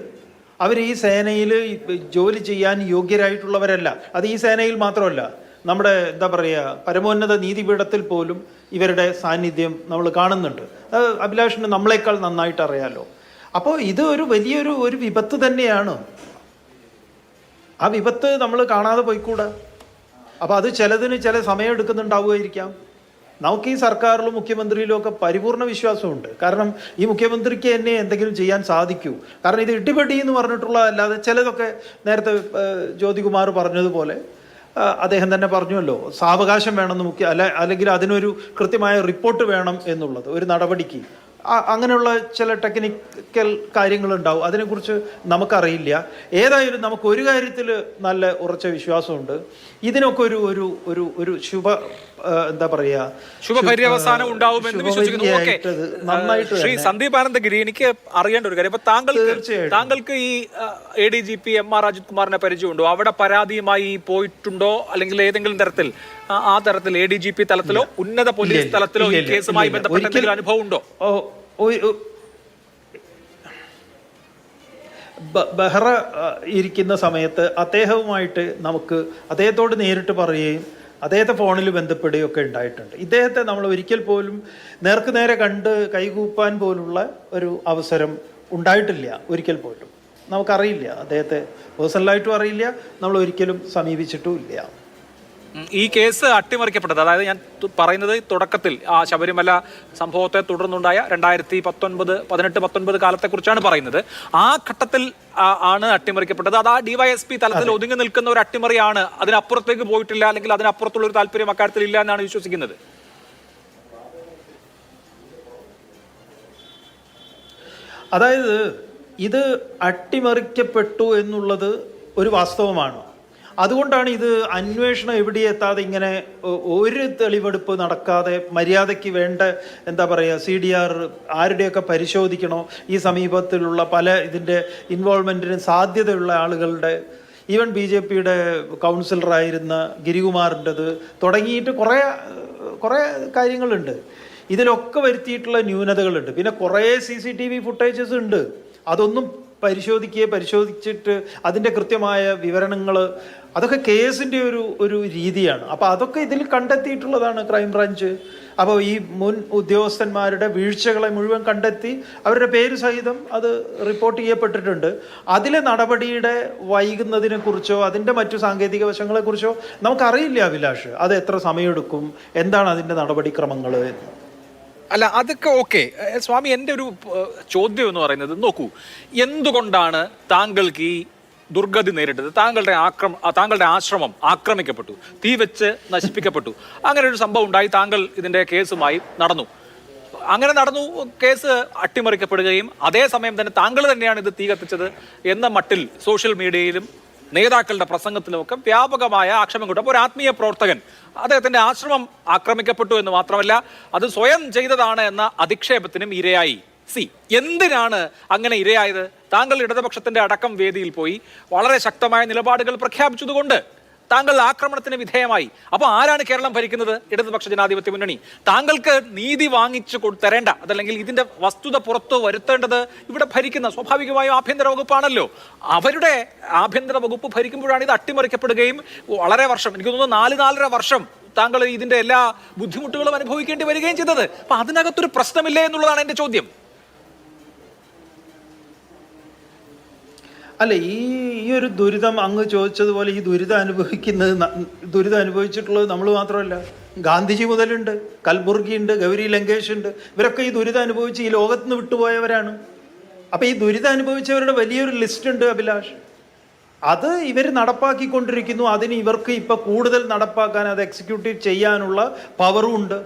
അവർ ഈ സേനയിൽ ജോലി ചെയ്യാൻ യോഗ്യരായിട്ടുള്ളവരല്ല. അത് ഈ സേനയിൽ മാത്രമല്ല, നമ്മുടെ പരമോന്നത നീതിപീഠത്തിൽ പോലും ഇവരുടെ സാന്നിധ്യം നമ്മൾ കാണുന്നുണ്ട്. അഭിലാഷിന് നമ്മളെക്കാൾ നന്നായിട്ട് അറിയാലോ. അപ്പോൾ ഇത് വലിയൊരു വിപത്ത് തന്നെയാണ്. ആ വിപത്ത് നമ്മൾ കാണാതെ പോയിക്കൂടാ. അപ്പോൾ അത് ചില സമയം എടുക്കുന്നുണ്ടാവുമായിരിക്കാം. നമുക്ക് ഈ സർക്കാരിലും മുഖ്യമന്ത്രിയിലും ഒക്കെ പരിപൂർണ്ണ വിശ്വാസമുണ്ട്. കാരണം ഈ മുഖ്യമന്ത്രിക്ക് തന്നെ എന്തെങ്കിലും ചെയ്യാൻ സാധിക്കൂ. കാരണം ഇത് ഇടിപെടി എന്ന് പറഞ്ഞിട്ടുള്ള അല്ലാതെ ചിലതൊക്കെ നേരത്തെ ജ്യോതികുമാർ പറഞ്ഞതുപോലെ അദ്ദേഹം തന്നെ പറഞ്ഞുവല്ലോ, സാവകാശം വേണമെന്ന് അല്ലെങ്കിൽ അതിനൊരു കൃത്യമായ റിപ്പോർട്ട് വേണം എന്നുള്ളത് ഒരു നടപടിക്ക്. അങ്ങനെയുള്ള ചില ടെക്നിക്കൽ കാര്യങ്ങളുണ്ടാവും, അതിനെക്കുറിച്ച് നമുക്കറിയില്ല. ഏതായാലും നമുക്ക് ഒരു കാര്യത്തിൽ നല്ല ഉറച്ച വിശ്വാസമുണ്ട്, ഇതിനൊക്കെ ഒരു ശുഭപര്യവസാനം ഉണ്ടാവുമെന്ന് വിശ്വസിക്കുന്നു. നന്നായിട്ട് ശ്രീ സന്ദീപ് ആനന്ദഗിരി, എനിക്ക് അറിയേണ്ട ഒരു കാര്യം, താങ്കൾക്ക് ഈ ADGP MR അജിത് കുമാറിനെ പരിചയമുണ്ടോ? അവിടെ പരാതിയുമായി പോയിട്ടുണ്ടോ? അല്ലെങ്കിൽ ഏതെങ്കിലും തരത്തിൽ ആ തരത്തിൽ ADGP തലത്തിലോ ഉന്നത പോലീസ് തലത്തിലോ ഈ കേസുമായി ബന്ധപ്പെട്ട എന്തെങ്കിലും അനുഭവം ഉണ്ടോ? ബെഹ്റ ഇരിക്കുന്ന സമയത്ത് അദ്ദേഹത്തോട് നേരിട്ട് പറയുകയും അദ്ദേഹത്തെ ഫോണിൽ ബന്ധപ്പെടുകയൊക്കെ ഉണ്ടായിട്ടുണ്ട്. ഇദ്ദേഹത്തെ നമ്മൾ ഒരിക്കൽ പോലും നേർക്കുനേരെ കണ്ട് കൈകൂപ്പാൻ പോലുള്ള ഒരു അവസരം ഉണ്ടായിട്ടില്ല. ഒരിക്കൽ പോലും നമുക്കറിയില്ല, അദ്ദേഹത്തെ പേഴ്സണലായിട്ടും അറിയില്ല, നമ്മൾ ഒരിക്കലും സമീപിച്ചിട്ടും ഇല്ല. ഈ കേസ് അട്ടിമറിക്കപ്പെട്ടത്, അതായത് ഞാൻ പറയുന്നത് തുടക്കത്തിൽ ആ ശബരിമല സംഭവത്തെ തുടർന്നുണ്ടായ 2018-19 കാലത്തെക്കുറിച്ചാണ് പറയുന്നത്. ആ ഘട്ടത്തിൽ ആണ് അട്ടിമറിക്കപ്പെട്ടത്. അത് ആ DYSP തലത്തിൽ ഒതുങ്ങി നിൽക്കുന്ന ഒരു അട്ടിമറിയാണ്, അതിനപ്പുറത്തേക്ക് പോയിട്ടില്ല, അല്ലെങ്കിൽ അതിനപ്പുറത്തുള്ള ഒരു താല്പര്യം അക്കാര്യത്തിൽ ഇല്ല എന്നാണ് വിശ്വസിക്കുന്നത്. അതായത് ഇത് അട്ടിമറിക്കപ്പെട്ടു എന്നുള്ളത് ഒരു വാസ്തവമാണ്. അതുകൊണ്ടാണ് ഇത് അന്വേഷണം എവിടെ എത്താതെ ഇങ്ങനെ ഒരു തെളിവെടുപ്പ് നടക്കാതെ മര്യാദയ്ക്ക് വേണ്ട CDR ആരുടെയൊക്കെ പരിശോധിക്കണോ, ഈ സമീപത്തിലുള്ള പല ഇതിൻ്റെ ഇൻവോൾവ്മെൻറ്റിന് സാധ്യതയുള്ള ആളുകളുടെ, ഈവൻ BJPയുടെ കൗൺസിലറായിരുന്ന ഗിരികുമാറിൻ്റെത് തുടങ്ങിയിട്ട് കുറേ കാര്യങ്ങളുണ്ട്. ഇതിലൊക്കെ വരുത്തിയിട്ടുള്ള ന്യൂനതകളുണ്ട്. പിന്നെ കുറേ CCTV ഫുട്ടേജസ് ഉണ്ട്. അതൊന്നും പരിശോധിച്ചിട്ട് അതിൻ്റെ കൃത്യമായ വിവരണങ്ങൾ, അതൊക്കെ കേസിൻ്റെ ഒരു രീതിയാണ്. അപ്പോൾ അതൊക്കെ ഇതിൽ കണ്ടെത്തിയിട്ടുള്ളതാണ് ക്രൈംബ്രാഞ്ച്. അപ്പോൾ ഈ മുൻ ഉദ്യോഗസ്ഥന്മാരുടെ വീഴ്ചകളെ മുഴുവൻ കണ്ടെത്തി അവരുടെ പേര് സഹിതം അത് റിപ്പോർട്ട് ചെയ്യപ്പെട്ടിട്ടുണ്ട്. അതിലെ നടപടിയുടെ വൈകുന്നതിനെക്കുറിച്ചോ അതിൻ്റെ മറ്റു സാങ്കേതിക വശങ്ങളെക്കുറിച്ചോ നമുക്കറിയില്ല അഭിലാഷ്. അത് എത്ര സമയമെടുക്കും, എന്താണ് അതിൻ്റെ നടപടിക്രമങ്ങൾ എന്ന്. അല്ല, അതൊക്കെ ഓക്കെ സ്വാമി. എൻ്റെ ഒരു ചോദ്യം എന്ന് പറയുന്നത്, നോക്കൂ, എന്തുകൊണ്ടാണ് താങ്കൾക്ക് ഈ ദുർഗതി നേരിട്ടത്? താങ്കളുടെ ആശ്രമം ആക്രമിക്കപ്പെട്ടു, തീ വെച്ച് നശിപ്പിക്കപ്പെട്ടു, അങ്ങനെ ഒരു സംഭവം ഉണ്ടായി. താങ്കൾ ഇതിൻ്റെ കേസുമായി നടന്നു, കേസ് അട്ടിമറിക്കപ്പെടുകയും അതേസമയം തന്നെ താങ്കൾ തന്നെയാണ് ഇത് തീ കത്തിച്ചത് എന്ന മട്ടിൽ സോഷ്യൽ മീഡിയയിലും നേതാക്കളുടെ പ്രസംഗത്തിലുമൊക്കെ വ്യാപകമായ ആക്ഷേപം കിട്ടും. അപ്പോൾ ഒരു ആത്മീയ പ്രവർത്തകൻ, അദ്ദേഹത്തിന്റെ ആശ്രമം ആക്രമിക്കപ്പെട്ടു എന്ന് മാത്രമല്ല അത് സ്വയം ചെയ്തതാണ് എന്ന അധിക്ഷേപത്തിനും ഇരയായി. എന്തിനാണ് അങ്ങനെ ഇരയായത്? താങ്കൾ ഇടതുപക്ഷത്തിന്റെ അടക്കം വേദിയിൽ പോയി വളരെ ശക്തമായ നിലപാടുകൾ പ്രഖ്യാപിച്ചതുകൊണ്ട് താങ്കൾ ആക്രമണത്തിന് വിധേയമായി. അപ്പോൾ ആരാണ് കേരളം ഭരിക്കുന്നത്? ഇടതുപക്ഷ ജനാധിപത്യ മുന്നണി. താങ്കൾക്ക് നീതി വാങ്ങിച്ചു തരേണ്ട, അതല്ലെങ്കിൽ ഇതിന്റെ വസ്തുത പുറത്തു വരുത്തേണ്ടത് ഇവിടെ ഭരിക്കുന്ന സ്വാഭാവികമായും ആഭ്യന്തര വകുപ്പാണല്ലോ. അവരുടെ ആഭ്യന്തര വകുപ്പ് ഭരിക്കുമ്പോഴാണ് ഇത് അട്ടിമറിക്കപ്പെടുകയും വളരെ വർഷം, എനിക്ക് തോന്നുന്നു 4-4.5 വർഷം താങ്കൾ ഇതിന്റെ എല്ലാ ബുദ്ധിമുട്ടുകളും അനുഭവിക്കേണ്ടി വരികയും ചെയ്തത്. അപ്പൊ അതിനകത്തൊരു പ്രശ്നമില്ലേ എന്നുള്ളതാണ് എൻ്റെ ചോദ്യം. അല്ല, ഈ ഒരു ദുരിതം അങ്ങ് ചോദിച്ചതുപോലെ ഈ ദുരിതം അനുഭവിച്ചിട്ടുള്ളത് നമ്മൾ മാത്രമല്ല. ഗാന്ധിജി മുതലുണ്ട്, കൽബുർഗി ഉണ്ട്, ഗൗരി ലങ്കേഷ് ഉണ്ട്. ഇവരൊക്കെ ഈ ദുരിതം അനുഭവിച്ച് ഈ ലോകത്ത് നിന്ന് വിട്ടുപോയവരാണ്. അപ്പം ഈ ദുരിതം അനുഭവിച്ചവരുടെ വലിയൊരു ലിസ്റ്റ് ഉണ്ട് അഭിലാഷ്. അത് ഇവർ നടപ്പാക്കിക്കൊണ്ടിരിക്കുന്നു. അതിന് ഇവർക്ക് ഇപ്പം കൂടുതൽ നടപ്പാക്കാൻ, അത് എക്സിക്യൂട്ടീവ് ചെയ്യാനുള്ള പവറും ഉണ്ട്.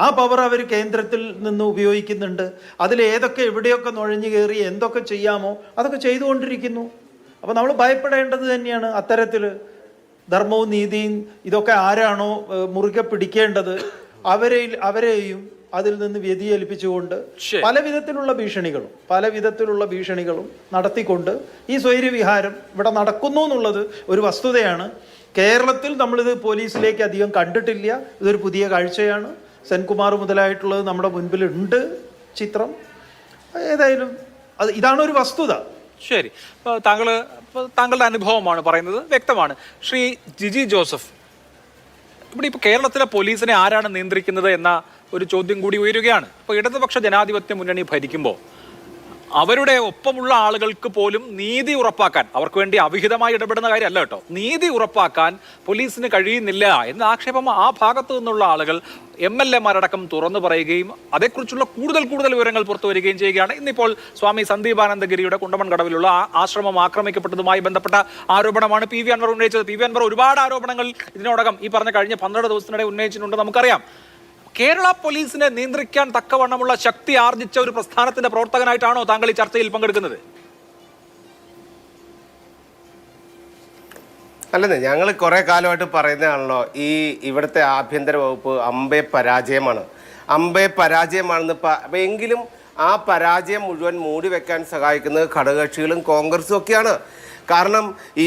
ആ പവർ അവർ കേന്ദ്രത്തിൽ നിന്ന് ഉപയോഗിക്കുന്നുണ്ട്. അതിലേതൊക്കെ എവിടെയൊക്കെ നുഴഞ്ഞു കയറി എന്തൊക്കെ ചെയ്യാമോ അതൊക്കെ ചെയ്തുകൊണ്ടിരിക്കുന്നു. അപ്പോൾ നമ്മൾ ഭയപ്പെടേണ്ടത് തന്നെയാണ്. അത്തരത്തിൽ ധർമ്മവും നീതിയും ഇതൊക്കെ ആരാണോ മുറുകെ പിടിക്കേണ്ടത് അവരെയും അതിൽ നിന്ന് വ്യതിചലിപ്പിച്ചുകൊണ്ട് പല വിധത്തിലുള്ള ഭീഷണികളും നടത്തിക്കൊണ്ട് ഈ സ്വൈര്യവിഹാരം ഇവിടെ നടക്കുന്നു എന്നുള്ളത് ഒരു വസ്തുതയാണ്. കേരളത്തിൽ നമ്മളിത് പോലീസിലേക്ക് അധികം കണ്ടിട്ടില്ല. ഇതൊരു പുതിയ കാഴ്ചയാണ്. സെൻകുമാർ മുതലായിട്ടുള്ളത് നമ്മുടെ മുൻപിലുണ്ട് ചിത്രം. ഏതായാലും ഇതാണ് ഒരു വസ്തുത. ശരി, താങ്കളുടെ അനുഭവമാണ് പറയുന്നത്, വ്യക്തമാണ്. ശ്രീ ജിജി ജോസഫ്, ഇവിടെ ഇപ്പോൾ കേരളത്തിലെ പോലീസിനെ ആരാണ് നിയന്ത്രിക്കുന്നത് എന്ന ഒരു ചോദ്യം കൂടി ഉയരുകയാണ്. ഇപ്പോൾ ഇടതുപക്ഷ ജനാധിപത്യ മുന്നണി ഭരിക്കുമ്പോൾ അവരുടെ ഒപ്പമുള്ള ആളുകൾക്ക് പോലും നീതി ഉറപ്പാക്കാൻ, അവർക്ക് വേണ്ടി അവിഹിതമായി ഇടപെടുന്ന കാര്യമല്ല കേട്ടോ, നീതി ഉറപ്പാക്കാൻ പോലീസിന് കഴിയുന്നില്ല എന്ന ആക്ഷേപം ആ ഭാഗത്തു നിന്നുള്ള ആളുകൾ MLA-മാരടക്കം തുറന്നു പറയുകയും അതേക്കുറിച്ചുള്ള കൂടുതൽ വിവരങ്ങൾ പുറത്തു വരികയും ചെയ്യുകയാണ്. ഇന്നിപ്പോൾ സ്വാമി സന്ദീപാനന്ദഗിരിയുടെ കുണ്ടമൺ കടവിലുള്ള ആശ്രമം ആക്രമിക്കപ്പെട്ടതുമായി ബന്ധപ്പെട്ട ആരോപണമാണ് PV അൻവർ ഉന്നയിച്ചത്. PV അൻവർ ഒരുപാട് ആരോപണങ്ങൾ ഇതിനോടകം ഈ പറഞ്ഞ കഴിഞ്ഞ 12 ദിവസത്തിനിടെ ഉന്നയിച്ചിട്ടുണ്ട്, നമുക്കറിയാം. കേരള പോലീസിനെ നിയന്ത്രിക്കാൻ തക്കവണ്ണമുള്ള ശക്തി ആർജിച്ച ഒരു പ്രസ്ഥാനത്തിന്റെ പ്രവർത്തകനായിട്ടാണോ താങ്കൾ ഈ ചർച്ചയിൽ പങ്കെടുക്കുന്നത്? അല്ലെന്നേ, ഞങ്ങൾ കുറേ കാലമായിട്ട് പറയുന്നതാണല്ലോ, ഇവിടുത്തെ ആഭ്യന്തര വകുപ്പ് അമ്പേ പരാജയമാണെന്ന്. എങ്കിലും ആ പരാജയം മുഴുവൻ മൂടി വെക്കാൻ സഹായിക്കുന്നത് ഘടകകക്ഷികളും കോൺഗ്രസും ഒക്കെയാണ്. കാരണം ഈ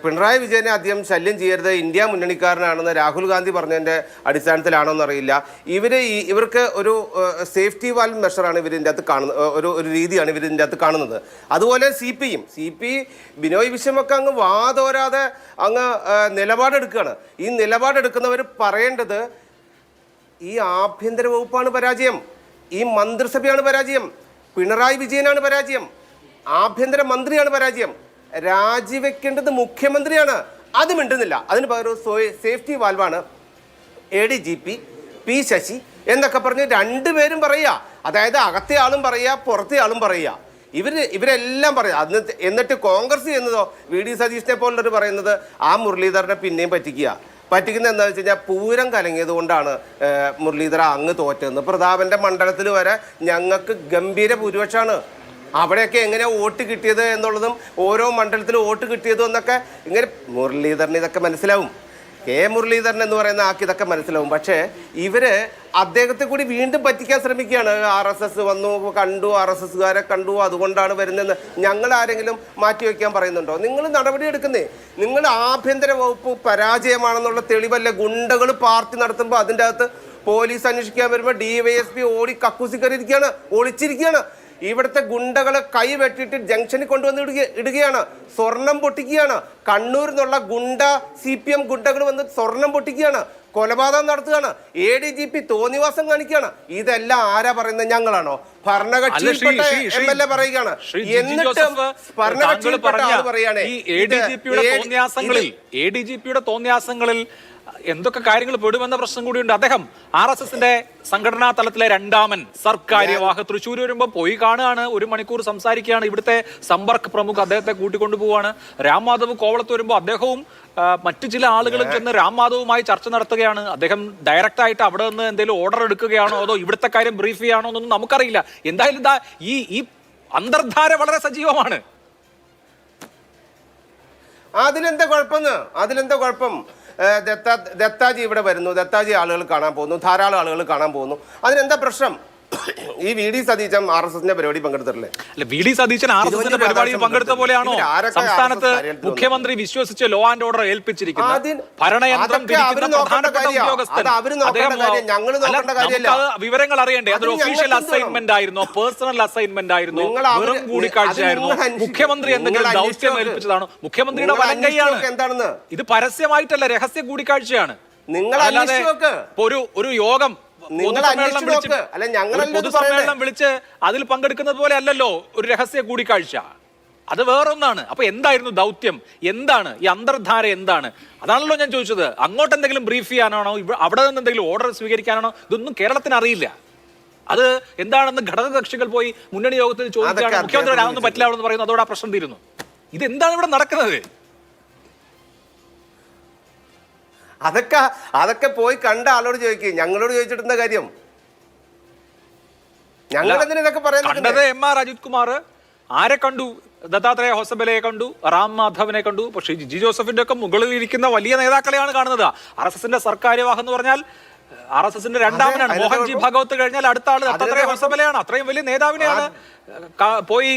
പിണറായി വിജയനെ അധികം ശല്യം ചെയ്യരുത്, ഇന്ത്യ മുന്നണിക്കാരനാണെന്ന് രാഹുൽ ഗാന്ധി പറഞ്ഞതിൻ്റെ അടിസ്ഥാനത്തിലാണോന്ന് അറിയില്ല. ഇവർക്ക് ഒരു സേഫ്റ്റി വാൽവ് മെഷറാണ് ഇവരിൻ്റെ അകത്ത് കാണുന്നത്, ഒരു രീതിയാണ് ഇവരിൻ്റെ അകത്ത് കാണുന്നത്. അതുപോലെ CP ബിനോയ് വിശ്വമൊക്കെ അങ്ങ് വാതോരാതെ അങ്ങ് നിലപാടെടുക്കുകയാണ്. ഈ നിലപാടെടുക്കുന്നവർ പറയേണ്ടത് ഈ ആഭ്യന്തര വകുപ്പാണ് പരാജയം, ഈ മന്ത്രിസഭയാണ് പരാജയം, പിണറായി വിജയനാണ് പരാജയം, ആഭ്യന്തര മന്ത്രിയാണ് പരാജയം, രാജിവെക്കേണ്ടത് മുഖ്യമന്ത്രിയാണ്. അത് മിണ്ടുന്നില്ല. അതിന് പകരം സേഫ്റ്റി വാൽവാണ് ADGP P ശശി എന്നൊക്കെ പറഞ്ഞ് രണ്ടുപേരും പറയുക. അതായത് അകത്തെ ആളും പറയുക, പുറത്തെ ആളും പറയുക. ഇവരെല്ലാം പറയുക. എന്നിട്ട് കോൺഗ്രസ് എന്നതോ VD സതീഷിനെ പോലുള്ളവർ പറയുന്നത് ആ മുരളീധരനെ പിന്നെയും പറ്റിക്കുന്നത് എന്താണെന്ന് വെച്ച് കഴിഞ്ഞാൽ പൂരം കലങ്ങിയത് കൊണ്ടാണ് മുരളീധര അങ്ങ് തോറ്റതെന്ന്. പ്രതാപൻ്റെ മണ്ഡലത്തിൽ വരെ ഞങ്ങൾക്ക് ഗംഭീര ഭൂരിപക്ഷമാണ്. അവിടെയൊക്കെ എങ്ങനെ വോട്ട് കിട്ടിയത് എന്നുള്ളതും ഓരോ മണ്ഡലത്തിലും വോട്ട് കിട്ടിയതും എന്നൊക്കെ ഇങ്ങനെ മുരളീധരന് ഇതൊക്കെ മനസ്സിലാവും. മുരളീധരൻ എന്ന് പറയുന്ന ആൾക്ക് ഇതൊക്കെ മനസ്സിലാവും. പക്ഷേ അദ്ദേഹത്തെ കൂടി വീണ്ടും പറ്റിക്കാൻ ശ്രമിക്കുകയാണ്. RSS വന്നു, കണ്ടു, RSSകാരെ കണ്ടു, അതുകൊണ്ടാണ് വരുന്നതെന്ന് ഞങ്ങൾ ആരെങ്കിലും മാറ്റിവെക്കാൻ പറയുന്നുണ്ടോ? നിങ്ങൾ നടപടി എടുക്കുന്നേ. നിങ്ങൾ ആഭ്യന്തര വകുപ്പ് പരാജയമാണെന്നുള്ള തെളിവല്ല. ഗുണ്ടകൾ പാർട്ടി നടത്തുമ്പോൾ അതിൻ്റെ അകത്ത് പോലീസ് അന്വേഷിക്കാൻ വരുമ്പോൾ DYSP ഓടി കക്കൂസി കയറിയിരിക്കുകയാണ്, ഒളിച്ചിരിക്കുകയാണ്. ഇവിടുത്തെ ഗുണ്ടകൾ കൈ വെട്ടിയിട്ട് ജംഗ്ഷനിൽ കൊണ്ടുവന്ന് ഇടുകയാണ്, സ്വർണം പൊട്ടിക്കുകയാണ്. കണ്ണൂരിൽ നിന്നുള്ള ഗുണ്ട CPM ഗുണ്ടകൾ വന്ന് സ്വർണം പൊട്ടിക്കുകയാണ്, കൊലപാതകം നടത്തുകയാണ്, ADGP തോന്നിവാസം കാണിക്കുകയാണ്. ഇതെല്ലാം ആരാ പറയുന്നത്? ഞങ്ങളാണോ? ഭരണകക്ഷിയിൽപ്പെട്ട MLA പറയുകയാണ്. എന്നിട്ടും ഭരണകക്ഷിയിൽപ്പെട്ട ആൾ പറയുകയാണ് ADGPയുടെ തോന്നിയാസങ്ങളിൽ എന്തൊക്കെ കാര്യങ്ങൾ പെടുമെന്ന പ്രശ്നം കൂടിയുണ്ട്. അദ്ദേഹം RSSന്റെ സംഘടനാ തലത്തിലെ രണ്ടാമൻ സർക്കാര്യവാഹ തൃശ്ശൂർ വരുമ്പോൾ പോയി കാണുകയാണ്, 1 മണിക്കൂർ സംസാരിക്കുകയാണ്, ഇവിടുത്തെ സമ്പർക്ക് പ്രമുഖ് അദ്ദേഹത്തെ കൂട്ടിക്കൊണ്ടു പോവാണ്. രാം മാധവ് കോവളത്ത് വരുമ്പോൾ അദ്ദേഹവും മറ്റു ചില ആളുകളും ചെന്ന് രാം മാധവുമായി ചർച്ച നടത്തുകയാണ്. അദ്ദേഹം ഡയറക്റ്റ് ആയിട്ട് അവിടെ നിന്ന് എന്തെങ്കിലും ഓർഡർ എടുക്കുകയാണോ അതോ ഇവിടുത്തെ കാര്യം ബ്രീഫ് ചെയ്യാണോ എന്നൊന്നും നമുക്കറിയില്ല. എന്തായാലും ഈ അന്തർധാര വളരെ സജീവമാണ്. അതിലെന്താ കുഴപ്പം? ദത്താജി ഇവിടെ വരുന്നു, ദത്താജി ആളുകൾ കാണാൻ പോകുന്നു, ധാരാളം ആളുകൾ കാണാൻ പോകുന്നു. അതിനെന്താ പ്രശ്നം? ഈ VD സതീശൻ RSSന്റെ പരിപാടി പങ്കെടുത്തിട്ടില്ലേ? അല്ല, VD സതീശൻ RSSന്റെ പരിപാടിയിൽ പങ്കെടുത്ത പോലെയാണോ സംസ്ഥാനത്ത് മുഖ്യമന്ത്രി വിശ്വസിച്ച് ലോ ആൻഡ് ഓർഡർ ഏൽപ്പിച്ചിരിക്കുന്നത്? ഭരണയന്ത്രം വിവരങ്ങൾ അറിയണ്ടേ? അതൊരു ഒഫീഷ്യൽ അസൈൻമെന്റ് ആയിരുന്നോ, പേഴ്സണൽ അസൈൻമെന്റ് ആയിരുന്നോ, വെറും കൂടിക്കാഴ്ചയായിരുന്നോ? മുഖ്യമന്ത്രി എന്തെങ്കിലും ദൗത്യം ഏൽപ്പിച്ചതാണോ? മുഖ്യമന്ത്രിയുടെ വലങ്കൈയാണ് എന്താണെന്ന്? ഇത് പരസ്യമായിട്ടല്ല, രഹസ്യ കൂടിക്കാഴ്ചയാണ്. ഒരു യോഗം പൊതുസമ്മേളനം വിളിച്ച് അതിൽ പങ്കെടുക്കുന്നത് പോലെ അല്ലല്ലോ ഒരു രഹസ്യ കൂടിക്കാഴ്ച, അത് വേറൊന്നാണ്. അപ്പൊ എന്തായിരുന്നു ദൗത്യം? എന്താണ് ഈ അന്തർധാര? എന്താണ്? അതാണല്ലോ ഞാൻ ചോദിച്ചത്. അങ്ങോട്ട് എന്തെങ്കിലും ബ്രീഫ് ചെയ്യാനാണോ, അവിടെ നിന്ന് എന്തെങ്കിലും ഓർഡർ സ്വീകരിക്കാനാണോ? ഇതൊന്നും കേരളത്തിന് അറിയില്ല. അത് എന്താണെന്ന് ഘടകകക്ഷികൾ പോയി മുന്നണി യോഗത്തിൽ ചോദിക്കുകയാണ്, മുഖ്യമന്ത്രി അതൊന്നും പറ്റില്ല എന്ന് പറയുന്നു, അതോടെ ആ പ്രശ്നം തീരുന്നു. ഇതെന്താണ് ഇവിടെ നടക്കുന്നത്? അതൊക്കെ പോയി കണ്ട ആളോട് ചോദിക്കും, ഞങ്ങളോട് ചോദിച്ചിട്ടുന്ന കാര്യം. ഞങ്ങൾ എന്തിനൊക്കെ പറയുന്നത്? MR അജിത് കുമാർ ആരെ കണ്ടു? ദത്താത്രേയ ഹൊസബലയെ കണ്ടു, റാം മാധവനെ കണ്ടു. പക്ഷേ ജിജി ജോസഫിന്റെ ഒക്കെ മുകളിൽ ഇരിക്കുന്ന വലിയ നേതാക്കളെയാണ് കാണുന്നത്. RSSന്റെ സർക്കാര്യവാഹം എന്ന് പറഞ്ഞാൽ RSSന്റെ രണ്ടാമനാണ്. മോഹൻജി ഭാഗവത് കഴിഞ്ഞാൽ അടുത്ത ആള് ദത്താത്രേയ ഹൊസബലയാണ്. അത്രയും വലിയ നേതാവിനെയാണ് പോയി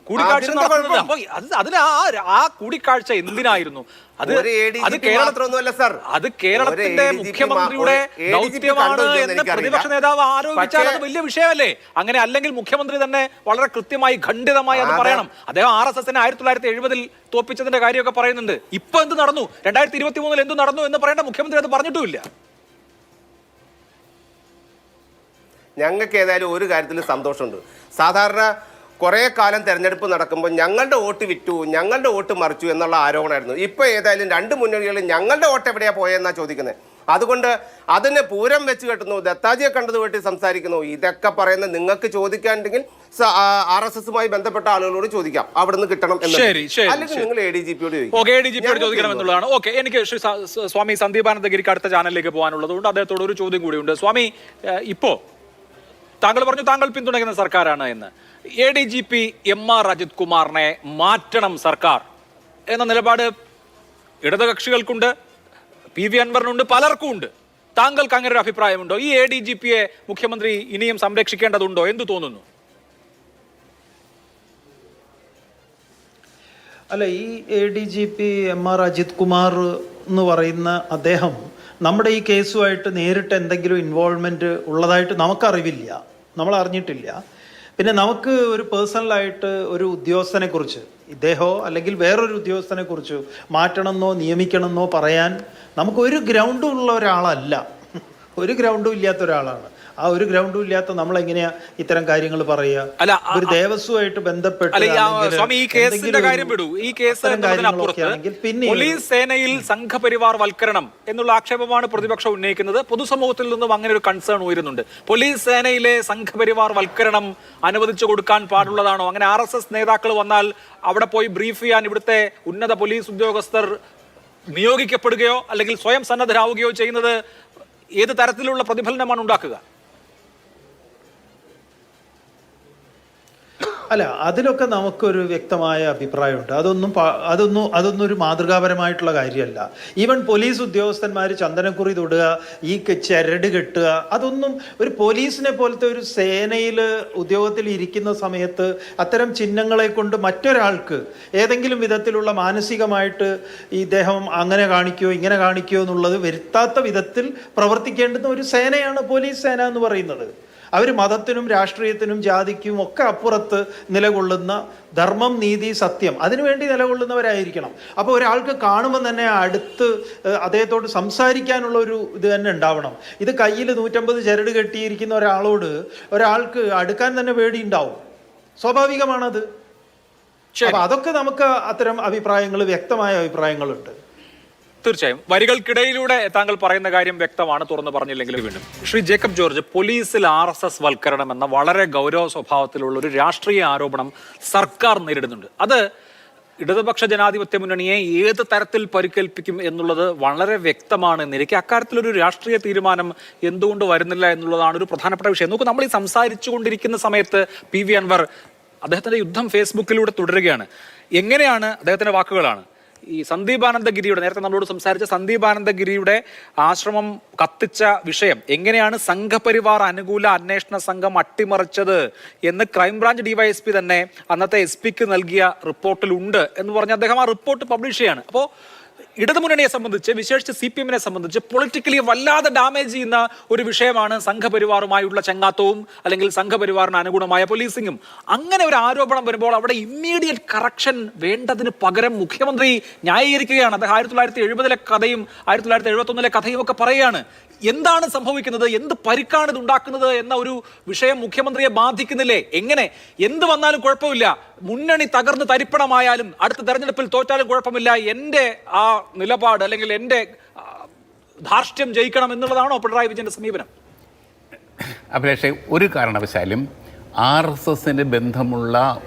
കൂടിക്കാഴ്ച നടത്തുന്നത്. അപ്പൊ അതിന് ആ കൂടിക്കാഴ്ച എന്തിനായിരുന്നു? അത് കേരളത്തിന്റെ മുഖ്യമന്ത്രിയുടെ ദൗത്യമാണ് എന്ന് പ്രതിപക്ഷ നേതാവ് ആരോപിച്ചാൽ അത് വലിയ വിഷയമല്ലേ? അങ്ങനെ അല്ലെങ്കിൽ മുഖ്യമന്ത്രി തന്നെ വളരെ കൃത്യമായി ഖണ്ഡിതമായി അത് പറയണം. അദ്ദേഹം RSSനെ 1970 തോപ്പിച്ചതിന്റെ കാര്യമൊക്കെ പറയുന്നുണ്ട്. ഇപ്പൊ എന്ത് നടന്നു, 2023 എന്ത് നടന്നു എന്ന് പറയേണ്ട മുഖ്യമന്ത്രി അത് പറഞ്ഞിട്ടുമില്ല. ഞങ്ങൾക്ക് ഏതായാലും ഒരു കാര്യത്തിൽ സന്തോഷമുണ്ട്. സാധാരണ കുറേ കാലം തെരഞ്ഞെടുപ്പ് നടക്കുമ്പോൾ ഞങ്ങളുടെ വോട്ട് വിറ്റു, ഞങ്ങളുടെ വോട്ട് മറിച്ചു എന്നുള്ള ആരോപണമായിരുന്നു. ഇപ്പോൾ ഏതായാലും 2 മുന്നണികളും ഞങ്ങളുടെ വോട്ട് എവിടെയാണ് പോയെന്നാണ് ചോദിക്കുന്നത്. അതുകൊണ്ട് അതിനെ പൂരം വെച്ച് കെട്ടുന്നു, ദത്താജിയെ കണ്ടത് വേണ്ടി സംസാരിക്കുന്നു. ഇതൊക്കെ പറയുന്നത് നിങ്ങൾക്ക് ചോദിക്കാനുണ്ടെങ്കിൽ RSSുമായി ബന്ധപ്പെട്ട ആളുകളോട് ചോദിക്കാം, അവിടുന്ന് കിട്ടണം എന്ന്. അല്ലെങ്കിൽ നിങ്ങൾ ADGPയോട് ചോദിക്കണം എന്നുള്ളതാണ്. ഓക്കെ, എനിക്ക് സ്വാമി സന്ദീപാനന്ദഗിരിക്ക് അടുത്ത ചാനലിലേക്ക് പോകാനുള്ളത് കൊണ്ട് അദ്ദേഹത്തോട് ഒരു ചോദ്യം കൂടിയുണ്ട്. സ്വാമി, ഇപ്പോ താങ്കൾ പറഞ്ഞു താങ്കൾ പിന്തുണയ്ക്കുന്ന സർക്കാരാണ് എന്ന്. ADGP MR അജിത് കുമാറിനെ മാറ്റണം സർക്കാർ എന്ന നിലപാട് ഇടതുകക്ഷികൾക്കുണ്ട്, PV അൻവറിനുണ്ട്, പലർക്കും ഉണ്ട്. താങ്കൾക്ക് അങ്ങനെ ഒരു അഭിപ്രായമുണ്ടോ? ഈ ADGPയെ മുഖ്യമന്ത്രി ഇനിയും സംരക്ഷിക്കേണ്ടതുണ്ടോ? എന്തു തോന്നുന്നു? അല്ല, ഈ ADGP MR അജിത് കുമാർ എന്ന് പറയുന്ന അദ്ദേഹം നമ്മുടെ ഈ കേസുമായിട്ട് നേരിട്ട് എന്തെങ്കിലും ഇൻവോൾവ്മെൻറ്റ് ഉള്ളതായിട്ട് നമുക്കറിവില്ല, നമ്മൾ അറിഞ്ഞിട്ടില്ല. പിന്നെ നമുക്ക് ഒരു പേഴ്സണലായിട്ട് ഒരു ഉദ്യോഗസ്ഥനെ കുറിച്ച്, ഇദ്ദേഹമോ അല്ലെങ്കിൽ വേറൊരു ഉദ്യോഗസ്ഥനെ കുറിച്ച് മാറ്റണമെന്നോ നിയമിക്കണമെന്നോ പറയാൻ നമുക്കൊരു ഗ്രൗണ്ടും ഉള്ള ഒരാളല്ല, ഒരു ഗ്രൗണ്ടും ഇല്ലാത്ത ഒരാളാണ്. ആ ഒരു ഗ്രൗണ്ടും ഇല്ലാത്ത നമ്മൾ എങ്ങനെയാ ഇത്തരം കാര്യങ്ങൾ പറയുക? അല്ല, ഒരു ദേവസ്വമായിട്ട് ബന്ധപ്പെട്ട് പോലീസ് സേനയിൽ സംഘപരിവാർ വൽക്കരണം എന്നുള്ള ആക്ഷേപമാണ് പ്രതിപക്ഷം ഉന്നയിക്കുന്നത്. പൊതുസമൂഹത്തിൽ നിന്നും അങ്ങനെ ഒരു കൺസേൺ ഉയരുന്നുണ്ട്. പോലീസ് സേനയിലെ സംഘപരിവാർ വൽക്കരണം അനുവദിച്ചു കൊടുക്കാൻ പാടുള്ളതാണോ? അങ്ങനെ RSS നേതാക്കൾ വന്നാൽ അവിടെ പോയി ബ്രീഫ് ചെയ്യാൻ ഇവിടുത്തെ ഉന്നത പോലീസ് ഉദ്യോഗസ്ഥർ നിയോഗിക്കപ്പെടുകയോ അല്ലെങ്കിൽ സ്വയം സന്നദ്ധരാവുകയോ ചെയ്യുന്നത് ഏത് തരത്തിലുള്ള പ്രതിഫലനമാണ് ഉണ്ടാക്കുക? അല്ല, അതിലൊക്കെ നമുക്കൊരു വ്യക്തമായ അഭിപ്രായമുണ്ട്. അതൊന്നും ഒരു മാതൃകാപരമായിട്ടുള്ള കാര്യമല്ല. ഈവൻ പോലീസ് ഉദ്യോഗസ്ഥന്മാർ ചന്ദനക്കുറി തൊടുക, ഈ ചരട് കെട്ടുക, അതൊന്നും ഒരു പോലീസിനെ പോലത്തെ ഒരു സേനയിൽ ഉദ്യോഗത്തിൽ ഇരിക്കുന്ന സമയത്ത് അത്തരം ചിഹ്നങ്ങളെ കൊണ്ട് മറ്റൊരാൾക്ക് ഏതെങ്കിലും വിധത്തിലുള്ള മാനസികമായിട്ട് ഇദ്ദേഹം അങ്ങനെ കാണിക്കുകയോ ഇങ്ങനെ കാണിക്കുകയോ എന്നുള്ളത് വരുത്താത്ത വിധത്തിൽ പ്രവർത്തിക്കേണ്ടുന്ന ഒരു സേനയാണ് പോലീസ് സേന എന്ന് പറയുന്നത്. അവർ മതത്തിനും രാഷ്ട്രീയത്തിനും ജാതിക്കും ഒക്കെ അപ്പുറത്ത് നിലകൊള്ളുന്ന ധർമ്മം, നീതി, സത്യം അതിനുവേണ്ടി നിലകൊള്ളുന്നവരായിരിക്കണം. അപ്പോൾ ഒരാൾക്ക് കാണുമ്പോൾ തന്നെ അടുത്ത് അദ്ദേഹത്തോട് സംസാരിക്കാനുള്ള ഒരു ഇത് തന്നെ ഉണ്ടാവണം. ഇത് കയ്യിൽ 150 ചരട് കെട്ടിയിരിക്കുന്ന ഒരാൾക്ക് അടുക്കാൻ തന്നെ പേടിയുണ്ടാവും. സ്വാഭാവികമാണത്. അപ്പം അതൊക്കെ നമുക്ക് അത്തരം അഭിപ്രായങ്ങൾ, വ്യക്തമായ അഭിപ്രായങ്ങളുണ്ട്. തീർച്ചയായും വരികൾക്കിടയിലൂടെ താങ്കൾ പറയുന്ന കാര്യം വ്യക്തമാണ്, തുറന്നു പറഞ്ഞില്ലെങ്കിലും. വീണ്ടും ശ്രീ ജേക്കബ് ജോർജ്, പോലീസിൽ RSS വൽക്കരണം എന്ന വളരെ ഗൗരവ സ്വഭാവത്തിലുള്ള ഒരു രാഷ്ട്രീയ ആരോപണം സർക്കാർ നേരിടുന്നുണ്ട്. അത് ഇടതുപക്ഷ ജനാധിപത്യ മുന്നണിയെ ഏത് തരത്തിൽ പരിക്കേൽപ്പിക്കും എന്നുള്ളത് വളരെ വ്യക്തമാണ്. എനിക്ക് അക്കാര്യത്തിലൊരു രാഷ്ട്രീയ തീരുമാനം എന്തുകൊണ്ട് വരുന്നില്ല എന്നുള്ളതാണ് ഒരു പ്രധാനപ്പെട്ട വിഷയം. നോക്കൂ, നമ്മൾ ഈ സംസാരിച്ചു കൊണ്ടിരിക്കുന്ന സമയത്ത് PV അൻവർ അദ്ദേഹത്തിന്റെ യുദ്ധം ഫേസ്ബുക്കിലൂടെ തുടരുകയാണ്. എങ്ങനെയാണ്, അദ്ദേഹത്തിന്റെ വാക്കുകളാണ്, ഈ സന്ദീപാനന്ദഗിരിയുടെ, നേരത്തെ നമ്മളോട് സംസാരിച്ച സന്ദീപാനന്ദഗിരിയുടെ ആശ്രമം കത്തിച്ച വിഷയം എങ്ങനെയാണ് സംഘപരിവാർ അനുകൂല അന്വേഷണ സംഘം അട്ടിമറിച്ചത് എന്ന് ക്രൈംബ്രാഞ്ച് DYSP തന്നെ അന്നത്തെ SP-ക്ക് നൽകിയ റിപ്പോർട്ടിലുണ്ട് എന്ന് പറഞ്ഞ് അദ്ദേഹം ആ റിപ്പോർട്ട് പബ്ലിഷ് ചെയ്യാണ്. അപ്പോൾ ഇടതുമുന്നണിയെ സംബന്ധിച്ച്, വിശേഷിച്ച് CPM-നെ സംബന്ധിച്ച് പൊളിറ്റിക്കലി വല്ലാതെ ഡാമേജ് ചെയ്യുന്ന ഒരു വിഷയമാണ് സംഘപരിവാറുമായുള്ള ചങ്ങാത്തവും അല്ലെങ്കിൽ സംഘപരിവാറിന് അനുകൂലമായ പോലീസിങ്ങും. അങ്ങനെ ഒരു ആരോപണം വരുമ്പോൾ അവിടെ ഇമ്മീഡിയറ്റ് കറക്ഷൻ വേണ്ടതിന് പകരം മുഖ്യമന്ത്രി ന്യായീകരിക്കുകയാണ്. അദ്ദേഹം 1970-ലെ കഥയും 1971-ലെ കഥയും ഒക്കെ പറയുകയാണ്. എന്താണ് സംഭവിക്കുന്നത്, എന്ത് പരിക്കാണ് ഇത് ഉണ്ടാക്കുന്നത് എന്ന ഒരു വിഷയം മുഖ്യമന്ത്രിയെ ബാധിക്കുന്നില്ലേ? എങ്ങനെ എന്ത് വന്നാലും കുഴപ്പമില്ല, മുന്നണി തകർന്ന് തരിപ്പണമായാലും അടുത്ത തെരഞ്ഞെടുപ്പിൽ തോറ്റാലും കുഴപ്പമില്ല, എൻ്റെ ആ നിലപാട് അല്ലെങ്കിൽ എൻ്റെ ധാർഷ്ട്യം ജയിക്കണം എന്നുള്ളതാണോ പിണറായി വിജയന്റെ സമീപനം? അഭിലാഷേ, ഒരു കാരണവശാലും RSSന് ബന്ധമുള്ള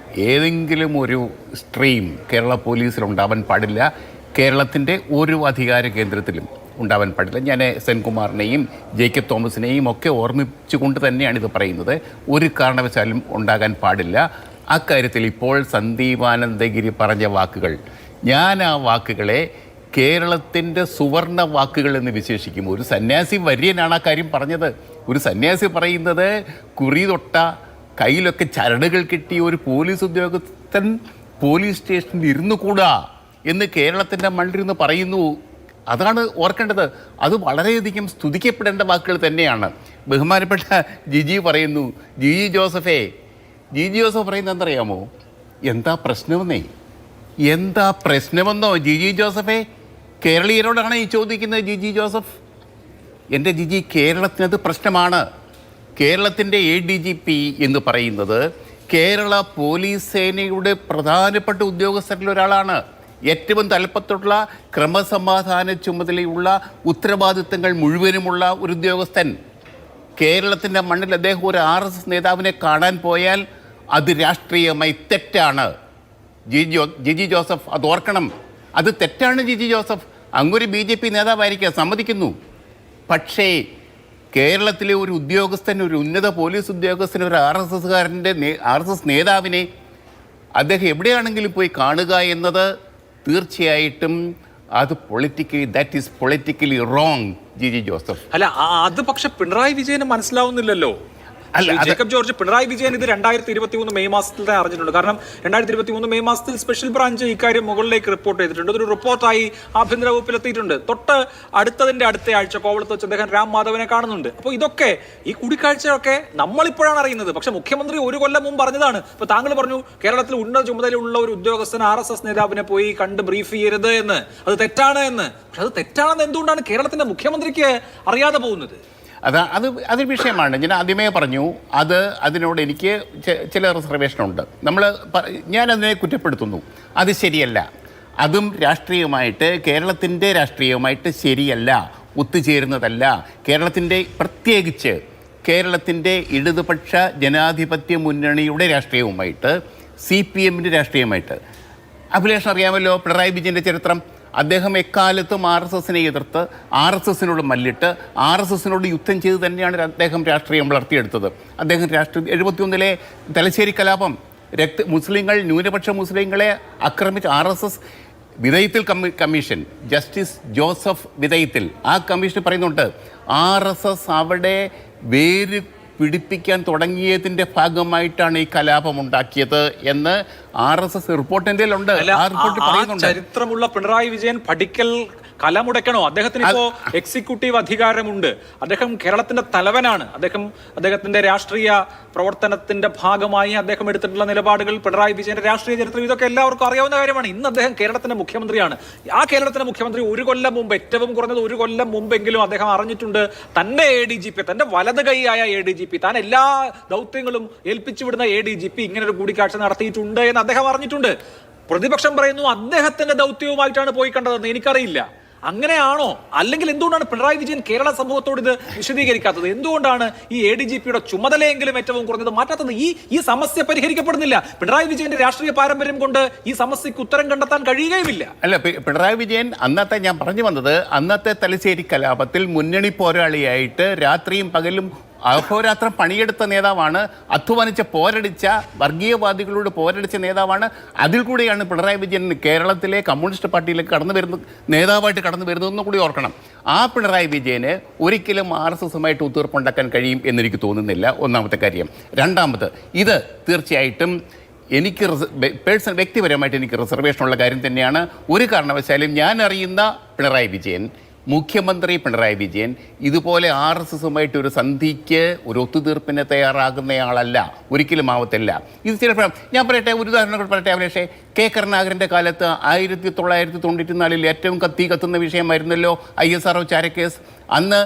ഏതെങ്കിലും ഒരു സ്ട്രീം കേരള പോലീസിൽ ഉണ്ടാവാൻ പാടില്ല, കേരളത്തിൻ്റെ ഒരു അധികാര കേന്ദ്രത്തിലും ഉണ്ടാവാൻ പാടില്ല. ഞാൻ സെൻകുമാറിനെയും ജേക്കബ് തോമസിനെയും ഒക്കെ ഓർമ്മിച്ചുകൊണ്ട് തന്നെയാണ് ഇത് പറയുന്നത്. ഒരു കാരണവശാലും ഉണ്ടാകാൻ പാടില്ല. അക്കാര്യത്തിൽ ഇപ്പോൾ സന്ദീപാനന്ദഗിരി പറഞ്ഞ വാക്കുകൾ, ഞാൻ ആ വാക്കുകളെ കേരളത്തിൻ്റെ സുവർണ വാക്കുകൾ എന്ന് വിശേഷിക്കും. ഒരു സന്യാസി വര്യനാണ് ആ കാര്യം പറഞ്ഞത്. ഒരു സന്യാസി പറയുന്നത് കുറി തൊട്ട കയ്യിലൊക്കെ ചരടുകൾ കിട്ടിയ ഒരു പോലീസ് ഉദ്യോഗസ്ഥൻ പോലീസ് സ്റ്റേഷനിൽ ഇരുന്നു കൂടാ എന്ന് കേരളത്തിൻ്റെ മണ്ണിലിരുന്ന് പറയുന്നു. അതാണ് ഓർക്കേണ്ടത്. അത് വളരെയധികം സ്തുതിക്കപ്പെടേണ്ട വാക്കുകൾ തന്നെയാണ്. ബഹുമാനപ്പെട്ട ജിജി പറയുന്നു, ജിജി ജോസഫ് പറയുന്നത് എന്തറിയാമോ? എന്താ പ്രശ്നമെന്നോ ജിജി ജോസഫേ? കേരളീയരോടാണ് ഈ ചോദിക്കുന്നത് ജിജി ജോസഫ്. എൻ്റെ ജിജി, കേരളത്തിനത് പ്രശ്നമാണ്. കേരളത്തിൻ്റെ ADGP എന്ന് പറയുന്നത് കേരള പോലീസ് സേനയുടെ പ്രധാനപ്പെട്ട ഉദ്യോഗസ്ഥരിൽ ഒരാളാണ്. ഏറ്റവും തലപ്പത്തുള്ള ക്രമസമാധാന ചുമതലയുള്ള ഉത്തരവാദിത്തങ്ങൾ മുഴുവനുമുള്ള ഒരു ഉദ്യോഗസ്ഥൻ. കേരളത്തിൻ്റെ മണ്ണിൽ അദ്ദേഹം ഒരു RSS നേതാവിനെ കാണാൻ പോയാൽ അത് രാഷ്ട്രീയമായി തെറ്റാണ്. ജിജി ജോസഫ് അത് ഓർക്കണം. അത് തെറ്റാണ് ജിജി ജോസഫ്. അങ്ങൊരു BJP നേതാവായിരിക്കാം, സമ്മതിക്കുന്നു. പക്ഷേ കേരളത്തിലെ ഒരു ഉദ്യോഗസ്ഥൻ, ഒരു ഉന്നത പോലീസ് ഉദ്യോഗസ്ഥൻ, ഒരു RSS നേതാവിനെ അദ്ദേഹം എവിടെയാണെങ്കിലും പോയി കാണുക എന്നത് തീർച്ചയായിട്ടും അത് that is politically wrong Jiji Joseph. അല്ല, അത് പക്ഷെ പിണറായി വിജയന് മനസ്സിലാവുന്നില്ലല്ലോ. ജേക്കബ് ജോർജ്, പിണറായി വിജയൻ ഇത് 2023 മെയ് മാസത്തിൽ തന്നെ അറിഞ്ഞിട്ടുണ്ട്. കാരണം 2023 മെയ് മാസത്തിൽ സ്പെഷ്യൽ ബ്രാഞ്ച് ഇക്കാര്യം മുകളിലേക്ക് റിപ്പോർട്ട് ചെയ്തിട്ടുണ്ട്. ഒരു റിപ്പോർട്ടായി ആഭ്യന്തര വകുപ്പിൽ എത്തിയിട്ടുണ്ട്. അടുത്ത ആഴ്ച കോവളത്ത് വെച്ച് അദ്ദേഹം രാം മാധവനെ കാണുന്നുണ്ട്. അപ്പോൾ ഇതൊക്കെ, ഈ കൂടിക്കാഴ്ചയൊക്കെ നമ്മളിപ്പോഴാണ് അറിയുന്നത്. പക്ഷെ മുഖ്യമന്ത്രി ഒരു കൊല്ലം മുമ്പ് പറഞ്ഞതാണ്. ഇപ്പൊ താങ്കൾ പറഞ്ഞു കേരളത്തിൽ ഉന്നത ചുമതലയുള്ള ഒരു ഉദ്യോഗസ്ഥൻ RSS നേതാവിനെ പോയി കണ്ട് ബ്രീഫ് ചെയ്യരുത് എന്ന്, അത് തെറ്റാണ് എന്ന്. പക്ഷെ അത് തെറ്റാണെന്ന് എന്തുകൊണ്ടാണ് കേരളത്തിന്റെ മുഖ്യമന്ത്രിക്ക് അറിയാതെ പോകുന്നത്? അതൊരു വിഷയമാണ്. ഞാൻ ആദ്യമേ പറഞ്ഞു, അതിനോട് എനിക്ക് ചില റിസർവേഷനുണ്ട്. ഞാനതിനെ കുറ്റപ്പെടുത്തുന്നു. അത് ശരിയല്ല. അതും രാഷ്ട്രീയമായിട്ട്, കേരളത്തിൻ്റെ രാഷ്ട്രീയമായിട്ട് ശരിയല്ല, ഒത്തുചേരുന്നതല്ല. പ്രത്യേകിച്ച് കേരളത്തിൻ്റെ ഇടതുപക്ഷ ജനാധിപത്യ മുന്നണിയുടെ രാഷ്ട്രീയവുമായിട്ട്, CPM-ൻ്റെ രാഷ്ട്രീയമായിട്ട്. അഭിലാഷം അറിയാമല്ലോ പിണറായി വിജയൻ്റെ ചരിത്രം. അദ്ദേഹം എക്കാലത്തും RSS-നെ എതിർത്ത്, RSS-നോട് മല്ലിട്ട്, RSS-നോട് യുദ്ധം ചെയ്ത് തന്നെയാണ് അദ്ദേഹം രാഷ്ട്രീയം വളർത്തിയെടുത്തത്. അദ്ദേഹം 71-ലെ തലശ്ശേരി കലാപം, ന്യൂനപക്ഷ മുസ്ലിങ്ങളെ ആക്രമിച്ച RSS വിധേയത്തിൽ കമ്മീഷൻ, ജസ്റ്റിസ് ജോസഫ് വിധേയത്തിൽ, ആ കമ്മീഷൻ പറയുന്നുണ്ട് RSS അവിടെ വേര് പിടിപ്പിക്കാൻ തുടങ്ങിയതിൻ്റെ ഭാഗമായിട്ടാണ് ഈ കലാപം ഉണ്ടാക്കിയത് എന്ന് RSS റിപ്പോർട്ടിൻ്റെ ഉണ്ട്. ആ റിപ്പോർട്ട് പറയുന്നുണ്ട്. ചരിത്രമുള്ള പിണറായി വിജയൻ പഠിക്കൽ കലമുടയ്ക്കണോ? അദ്ദേഹത്തിന് ഇപ്പോ എക്സിക്യൂട്ടീവ് അധികാരമുണ്ട്, അദ്ദേഹം കേരളത്തിന്റെ തലവനാണ്, അദ്ദേഹത്തിന്റെ രാഷ്ട്രീയ പ്രവർത്തനത്തിന്റെ ഭാഗമായി അദ്ദേഹം എടുത്തിട്ടുള്ള നിലപാടുകൾ, പിണറായി വിജയന്റെ രാഷ്ട്രീയ ചരിത്രം, ഇതൊക്കെ എല്ലാവർക്കും അറിയാവുന്ന കാര്യമാണ്. ഇന്ന് അദ്ദേഹം കേരളത്തിന്റെ മുഖ്യമന്ത്രിയാണ്. ആ കേരളത്തിന്റെ മുഖ്യമന്ത്രി ഒരു കൊല്ലം മുമ്പ്, ഏറ്റവും കുറഞ്ഞത് ഒരു കൊല്ലം മുമ്പെങ്കിലും അദ്ദേഹം അറിഞ്ഞിട്ടുണ്ട് തന്റെ ADGP, തന്റെ വലത് കൈയായ ADGP, താൻ എല്ലാ ദൗത്യങ്ങളും ഏൽപ്പിച്ചു വിടുന്ന ADGP ഇങ്ങനെ ഒരു കൂടിക്കാഴ്ച നടത്തിയിട്ടുണ്ട് എന്ന് അദ്ദേഹം അറിഞ്ഞിട്ടുണ്ട്. പ്രതിപക്ഷം പറയുന്നു അദ്ദേഹത്തിന്റെ ദൗത്യവുമായിട്ടാണ് പോയി കണ്ടതെന്ന്. എനിക്കറിയില്ല, അങ്ങനെയാണോ? അല്ലെങ്കിൽ എന്തുകൊണ്ടാണ് പിണറായി വിജയൻ കേരള സമൂഹത്തോട് ഇത് വിശദീകരിക്കാത്തത്? എന്തുകൊണ്ടാണ് ഈ ADGPയുടെ ചുമതലയെങ്കിലും ഏറ്റവും കുറഞ്ഞത് മാറ്റാത്തത്? ഈ സമസ്യ പരിഹരിക്കപ്പെടുന്നില്ല. പിണറായി വിജയന്റെ രാഷ്ട്രീയ പാരമ്പര്യം കൊണ്ട് ഈ സമസ്യക്ക് ഉത്തരം കണ്ടെത്താൻ കഴിയുകയുമില്ല. അല്ല, പിണറായി വിജയൻ അന്നത്തെ, ഞാൻ പറഞ്ഞു വന്നത്, അന്നത്തെ തലശ്ശേരി കലാപത്തിൽ മുന്നണി പോരാളിയായിട്ട് രാത്രിയും പകലും അഹോരാത്രം പണിയെടുത്ത നേതാവാണ്, അധ്വാനിച്ച പോരടിച്ച വർഗീയവാദികളോട് പോരടിച്ച നേതാവാണ്. അതിൽ കൂടെയാണ് പിണറായി വിജയൻ കേരളത്തിലെ കമ്മ്യൂണിസ്റ്റ് പാർട്ടിയിലേക്ക് നേതാവായിട്ട് കടന്നു വരുന്നതെന്ന് കൂടി ഓർക്കണം. ആ പിണറായി വിജയന് ഒരിക്കലും RSSുമായിട്ട് ഒത്തീർപ്പുണ്ടാക്കാൻ കഴിയും എന്നെനിക്ക് തോന്നുന്നില്ല, ഒന്നാമത്തെ കാര്യം. രണ്ടാമത്, ഇത് തീർച്ചയായിട്ടും എനിക്ക് വ്യക്തിപരമായിട്ട് എനിക്ക് റിസർവേഷനുള്ള കാര്യം തന്നെയാണ്. ഒരു കാരണവശാലും ഞാൻ അറിയുന്ന പിണറായി വിജയൻ, മുഖ്യമന്ത്രി പിണറായി വിജയൻ ഇതുപോലെ RSSുമായിട്ട് ഒരു സന്ധിക്ക്, ഒരു ഒത്തുതീർപ്പിന് തയ്യാറാകുന്നയാളല്ല, ഒരിക്കലും ആവത്തില്ല. ഇത് ചിലപ്പോൾ ഞാൻ പറയട്ടെ, ഒരു ഉദാഹരണം പറയട്ടെ അഭിലാഷേ. കെ കരുണാകരൻ്റെ കാലത്ത് 1994 ഏറ്റവും കത്തുന്ന വിഷയമായിരുന്നല്ലോ ISRO ചാരക്കേസ്. അന്ന്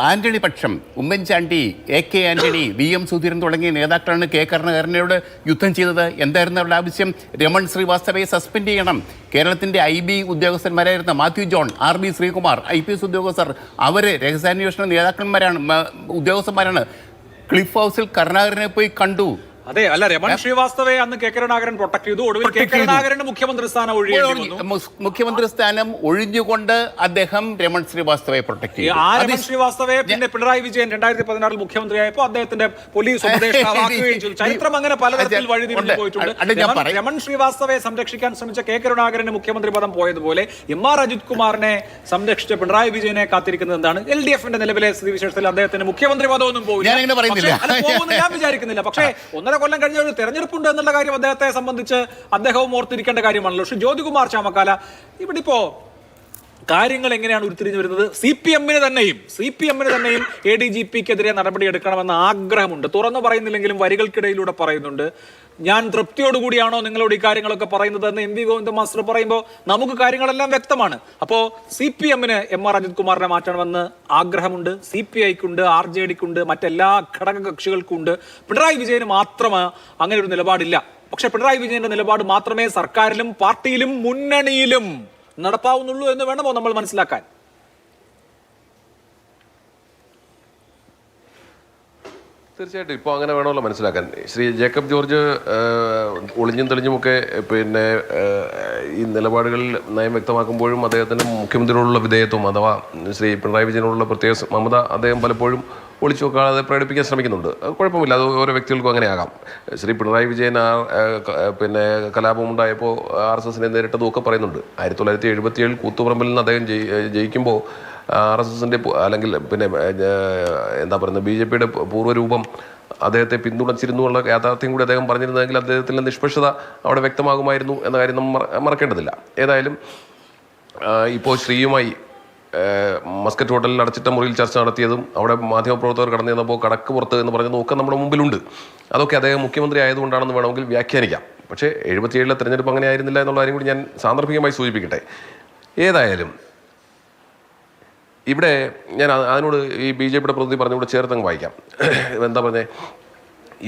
ആന്റണി പക്ഷം, ഉമ്മൻചാണ്ടി, AK ആന്റണി, VM സുധീരൻ തുടങ്ങിയ നേതാക്കളാണ് കെ കരുണാകരനോട് യുദ്ധം ചെയ്തത്. എന്തായിരുന്നു അവരുടെ ആവശ്യം? രമൺ ശ്രീവാസ്തവയെ സസ്പെൻഡ് ചെയ്യണം. കേരളത്തിൻ്റെ IB ഉദ്യോഗസ്ഥന്മാരായിരുന്ന മാത്യു ജോൺ, RB ശ്രീകുമാർ, IPS ഉദ്യോഗസ്ഥർ, അവർ രഹസ്യാന്വേഷണ ഉദ്യോഗസ്ഥന്മാരാണ്. ക്ലിഫ് ഹൗസിൽ കരുണാകരനെ പോയി കണ്ടു. അതെ, അല്ല, രമൺ ശ്രീവാസ്തവയെ അന്ന് കെ കരുണാകരൻ പ്രൊട്ടക്ട് ചെയ്തു. ഒടുവിൽ കെ കരുണാകരന് മുഖ്യമന്ത്രി സ്ഥാനം മുഖ്യമന്ത്രി സ്ഥാനം ഒഴിഞ്ഞുകൊണ്ട് അദ്ദേഹം രമൺ ശ്രീവാസ്തവയെ പ്രൊട്ടക്ട് ചെയ്തു. ആ രമൺ ശ്രീവാസ്തവയെ പിന്നെ പിണറായി വിജയൻ 2016 മുഖ്യമന്ത്രിയായപ്പോൾ അദ്ദേഹത്തിന്റെ പോലീസ് ഉപദേഷ്ടാവാക്കുകയും ചെയ്തു. ചരിത്രം അങ്ങനെ പലതരത്തിൽ വഴിതിരിഞ്ഞു പോയിട്ടുണ്ട്. രമൺ ശ്രീവാസ്തവയെ സംരക്ഷിക്കാൻ ശ്രമിച്ച കെ കരുണാകരന് മുഖ്യമന്ത്രി പദം പോയതുപോലെ MR അജിത് കുമാറിനെ സംരക്ഷിച്ച പിണറായി വിജയനെ കാത്തിരിക്കുന്നത് എന്താണ്? LDFന്റെ നിലവിലെ സ്ഥിതിവിശേഷത്തിൽ അദ്ദേഹത്തിന് മുഖ്യമന്ത്രി പദമൊന്നും പോകുന്നില്ല, ഞാൻ വിചാരിക്കുന്നില്ല. പക്ഷേ 1.5 കൊല്ലം കഴിഞ്ഞ ഒരു തെരഞ്ഞെടുപ്പുണ്ട് എന്നുള്ള കാര്യം അദ്ദേഹത്തെ സംബന്ധിച്ച് അദ്ദേഹവും ഓർത്തിരിക്കേണ്ട കാര്യമാണല്ലോ. പക്ഷേ ജ്യോതികുമാർ ചാമക്കാല, ഇവിടെ ഇപ്പോ കാര്യങ്ങൾ എങ്ങനെയാണ് ഉരുത്തിരിഞ്ഞു വരുന്നത്? CPM-ന് തന്നെയും ADGPക്കെതിരെ നടപടിയെടുക്കണമെന്ന ആഗ്രഹമുണ്ട്. തുറന്നു പറയുന്നില്ലെങ്കിലും വരികൾക്കിടയിലൂടെ പറയുന്നുണ്ട്. ഞാൻ തൃപ്തിയോടുകൂടിയാണോ നിങ്ങളോട് ഈ കാര്യങ്ങളൊക്കെ പറയുന്നതെന്ന് MV ഗോവിന്ദ മാസ്റ്റർ പറയുമ്പോൾ നമുക്ക് കാര്യങ്ങളെല്ലാം വ്യക്തമാണ്. അപ്പോൾ CPM-ന് MR അജിത് കുമാറിനെ മാറ്റണമെന്ന് ആഗ്രഹമുണ്ട്, CPI-ക്കുണ്ട്, RJD-ക്കുണ്ട്, മറ്റെല്ലാ ഘടക കക്ഷികൾക്കുണ്ട്. പിണറായി വിജയന് മാത്രം അങ്ങനെ ഒരു നിലപാടില്ല. പക്ഷെ പിണറായി വിജയന്റെ നിലപാട് മാത്രമേ സർക്കാരിലും പാർട്ടിയിലും മുന്നണിയിലും നടപ്പാവുന്നുള്ളൂ എന്ന് വേണമോ നമ്മൾ മനസ്സിലാക്കാൻ? തീർച്ചയായിട്ടും ഇപ്പോൾ അങ്ങനെ വേണമല്ലോ മനസ്സിലാക്കാൻ. ശ്രീ ജേക്കബ് ജോർജ് ഒളിഞ്ഞും തെളിഞ്ഞുമൊക്കെ പിന്നെ ഈ നിലപാടുകളിൽ നയം വ്യക്തമാക്കുമ്പോഴും അദ്ദേഹത്തിന് മുഖ്യമന്ത്രിയോടുള്ള വിധേയത്വം, അഥവാ ശ്രീ പിണറായി വിജയനോടുള്ള പ്രത്യേക മമത അദ്ദേഹം പലപ്പോഴും ഒളിച്ചു വെക്കാതെ പ്രകടിപ്പിക്കാൻ ശ്രമിക്കുന്നുണ്ട്. അത് കുഴപ്പമില്ല, അത് ഓരോ വ്യക്തികൾക്കും അങ്ങനെയാകാം. ശ്രീ പിണറായി വിജയൻ പിന്നെ കലാപമുണ്ടായപ്പോൾ RSSനെ നേരിട്ടതുമൊക്കെ പറയുന്നുണ്ട്. 1977 കൂത്തുപറമ്പിൽ നിന്ന് അദ്ദേഹം ജയിക്കുമ്പോൾ RSSന്റെ അല്ലെങ്കിൽ പിന്നെ എന്താ പറയുന്നത് BJPയുടെ പൂർവ്വരൂപം അദ്ദേഹത്തെ പിന്തുണച്ചിരുന്നു എന്നുള്ള യാഥാർത്ഥ്യം കൂടി അദ്ദേഹം പറഞ്ഞിരുന്നെങ്കിൽ അദ്ദേഹത്തിൻ്റെ നിഷ്പക്ഷത അവിടെ വ്യക്തമാകുമായിരുന്നു എന്ന കാര്യം നമ്മൾ മറക്കേണ്ടതില്ല. ഏതായാലും ഇപ്പോൾ ശ്രീയുമായി മസ്കറ്റ് ഹോട്ടലിൽ അടച്ചിട്ട മുറിയിൽ ചർച്ച നടത്തിയതും അവിടെ മാധ്യമപ്രവർത്തകർ കടന്നു ചെന്നപ്പോൾ കടക്ക് പുറത്ത് എന്ന് പറഞ്ഞതും ഒക്കെ നമ്മുടെ മുമ്പിലുണ്ട്. അതൊക്കെ അദ്ദേഹം മുഖ്യമന്ത്രി ആയതുകൊണ്ടാണെന്ന് വേണമെങ്കിൽ വ്യാഖ്യാനിക്കാം. പക്ഷേ 77-ലെ തെരഞ്ഞെടുപ്പ് അങ്ങനെ ആയിരുന്നില്ല എന്നുള്ള കാര്യം കൂടി ഞാൻ സാന്ദർഭികമായി സൂചിപ്പിക്കട്ടെ. ഏതായാലും ഇവിടെ ഞാൻ അതിനോട് ഈ BJPയുടെ പ്രതിനിധി പറഞ്ഞുകൂടെ ചേർത്തങ്ങ് വായിക്കാം. എന്താ പറഞ്ഞേ,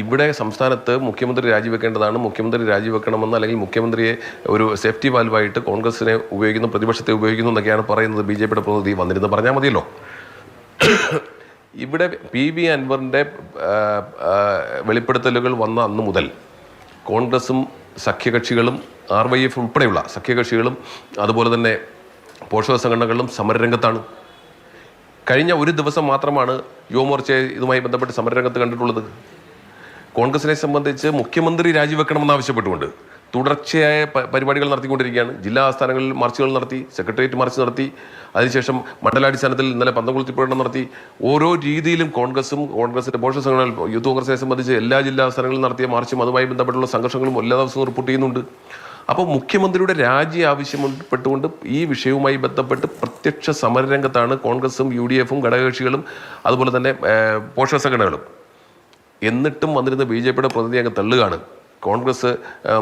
ഇവിടെ സംസ്ഥാനത്ത് മുഖ്യമന്ത്രി രാജിവെക്കേണ്ടതാണ്, മുഖ്യമന്ത്രി രാജിവെക്കണമെന്ന്, അല്ലെങ്കിൽ മുഖ്യമന്ത്രിയെ ഒരു സേഫ്റ്റി വാൽവായിട്ട് കോൺഗ്രസിനെ ഉപയോഗിക്കുന്നു, പ്രതിപക്ഷത്തെ ഉപയോഗിക്കുന്നു എന്നൊക്കെയാണ് പറയുന്നത്. BJPയുടെ പ്രതിനിധി വന്നിരുന്ന് പറഞ്ഞാൽ മതിയല്ലോ. ഇവിടെ PV അൻവറിൻ്റെ വെളിപ്പെടുത്തലുകൾ വന്ന അന്ന് മുതൽ കോൺഗ്രസും സഖ്യകക്ഷികളും RYF ഉൾപ്പെടെയുള്ള സഖ്യകക്ഷികളും അതുപോലെ തന്നെ പോഷക സംഘടനകളും സമരരംഗത്താണ്. കഴിഞ്ഞ ഒരു ദിവസം മാത്രമാണ് യുവമോർച്ചയെ ഇതുമായി ബന്ധപ്പെട്ട് സമരരംഗത്ത് കണ്ടിട്ടുള്ളത്. കോൺഗ്രസിനെ സംബന്ധിച്ച് മുഖ്യമന്ത്രി രാജിവെക്കണമെന്ന് ആവശ്യപ്പെട്ടുകൊണ്ട് തുടർച്ചയായ പരിപാടികൾ നടത്തിക്കൊണ്ടിരിക്കുകയാണ്. ജില്ലാ ആസ്ഥാനങ്ങളിൽ മാർച്ചുകൾ നടത്തി, സെക്രട്ടേറിയറ്റ് മാർച്ച് നടത്തി, അതിനുശേഷം മണ്ഡലാടിസ്ഥാനത്തിൽ ഇന്നലെ പന്തംകൊളുത്തി പ്രകടനം നടത്തി. ഓരോ രീതിയിലും കോൺഗ്രസിന്റെ പോഷക സംഘടനകൾ, യൂത്ത് കോൺഗ്രസിനെ സംബന്ധിച്ച് എല്ലാ ജില്ലാ ആസ്ഥാനങ്ങളിലും നടത്തിയ മാർച്ചും അതുമായി ബന്ധപ്പെട്ടുള്ള സംഘർഷങ്ങളും എല്ലാ ദിവസവും റിപ്പോർട്ട് ചെയ്യുന്നുണ്ട്. അപ്പോൾ മുഖ്യമന്ത്രിയുടെ രാജി ആവശ്യപ്പെട്ടുകൊണ്ട് ഈ വിഷയവുമായി ബന്ധപ്പെട്ട് പ്രത്യക്ഷ സമരരംഗത്താണ് കോൺഗ്രസും UDF ഘടകകക്ഷികളും അതുപോലെ തന്നെ പോഷക സംഘടനകളും. എന്നിട്ടും വന്നിരുന്ന BJPയുടെ പ്രതിനിധി അങ്ങ് തള്ളുകയാണ് കോൺഗ്രസ്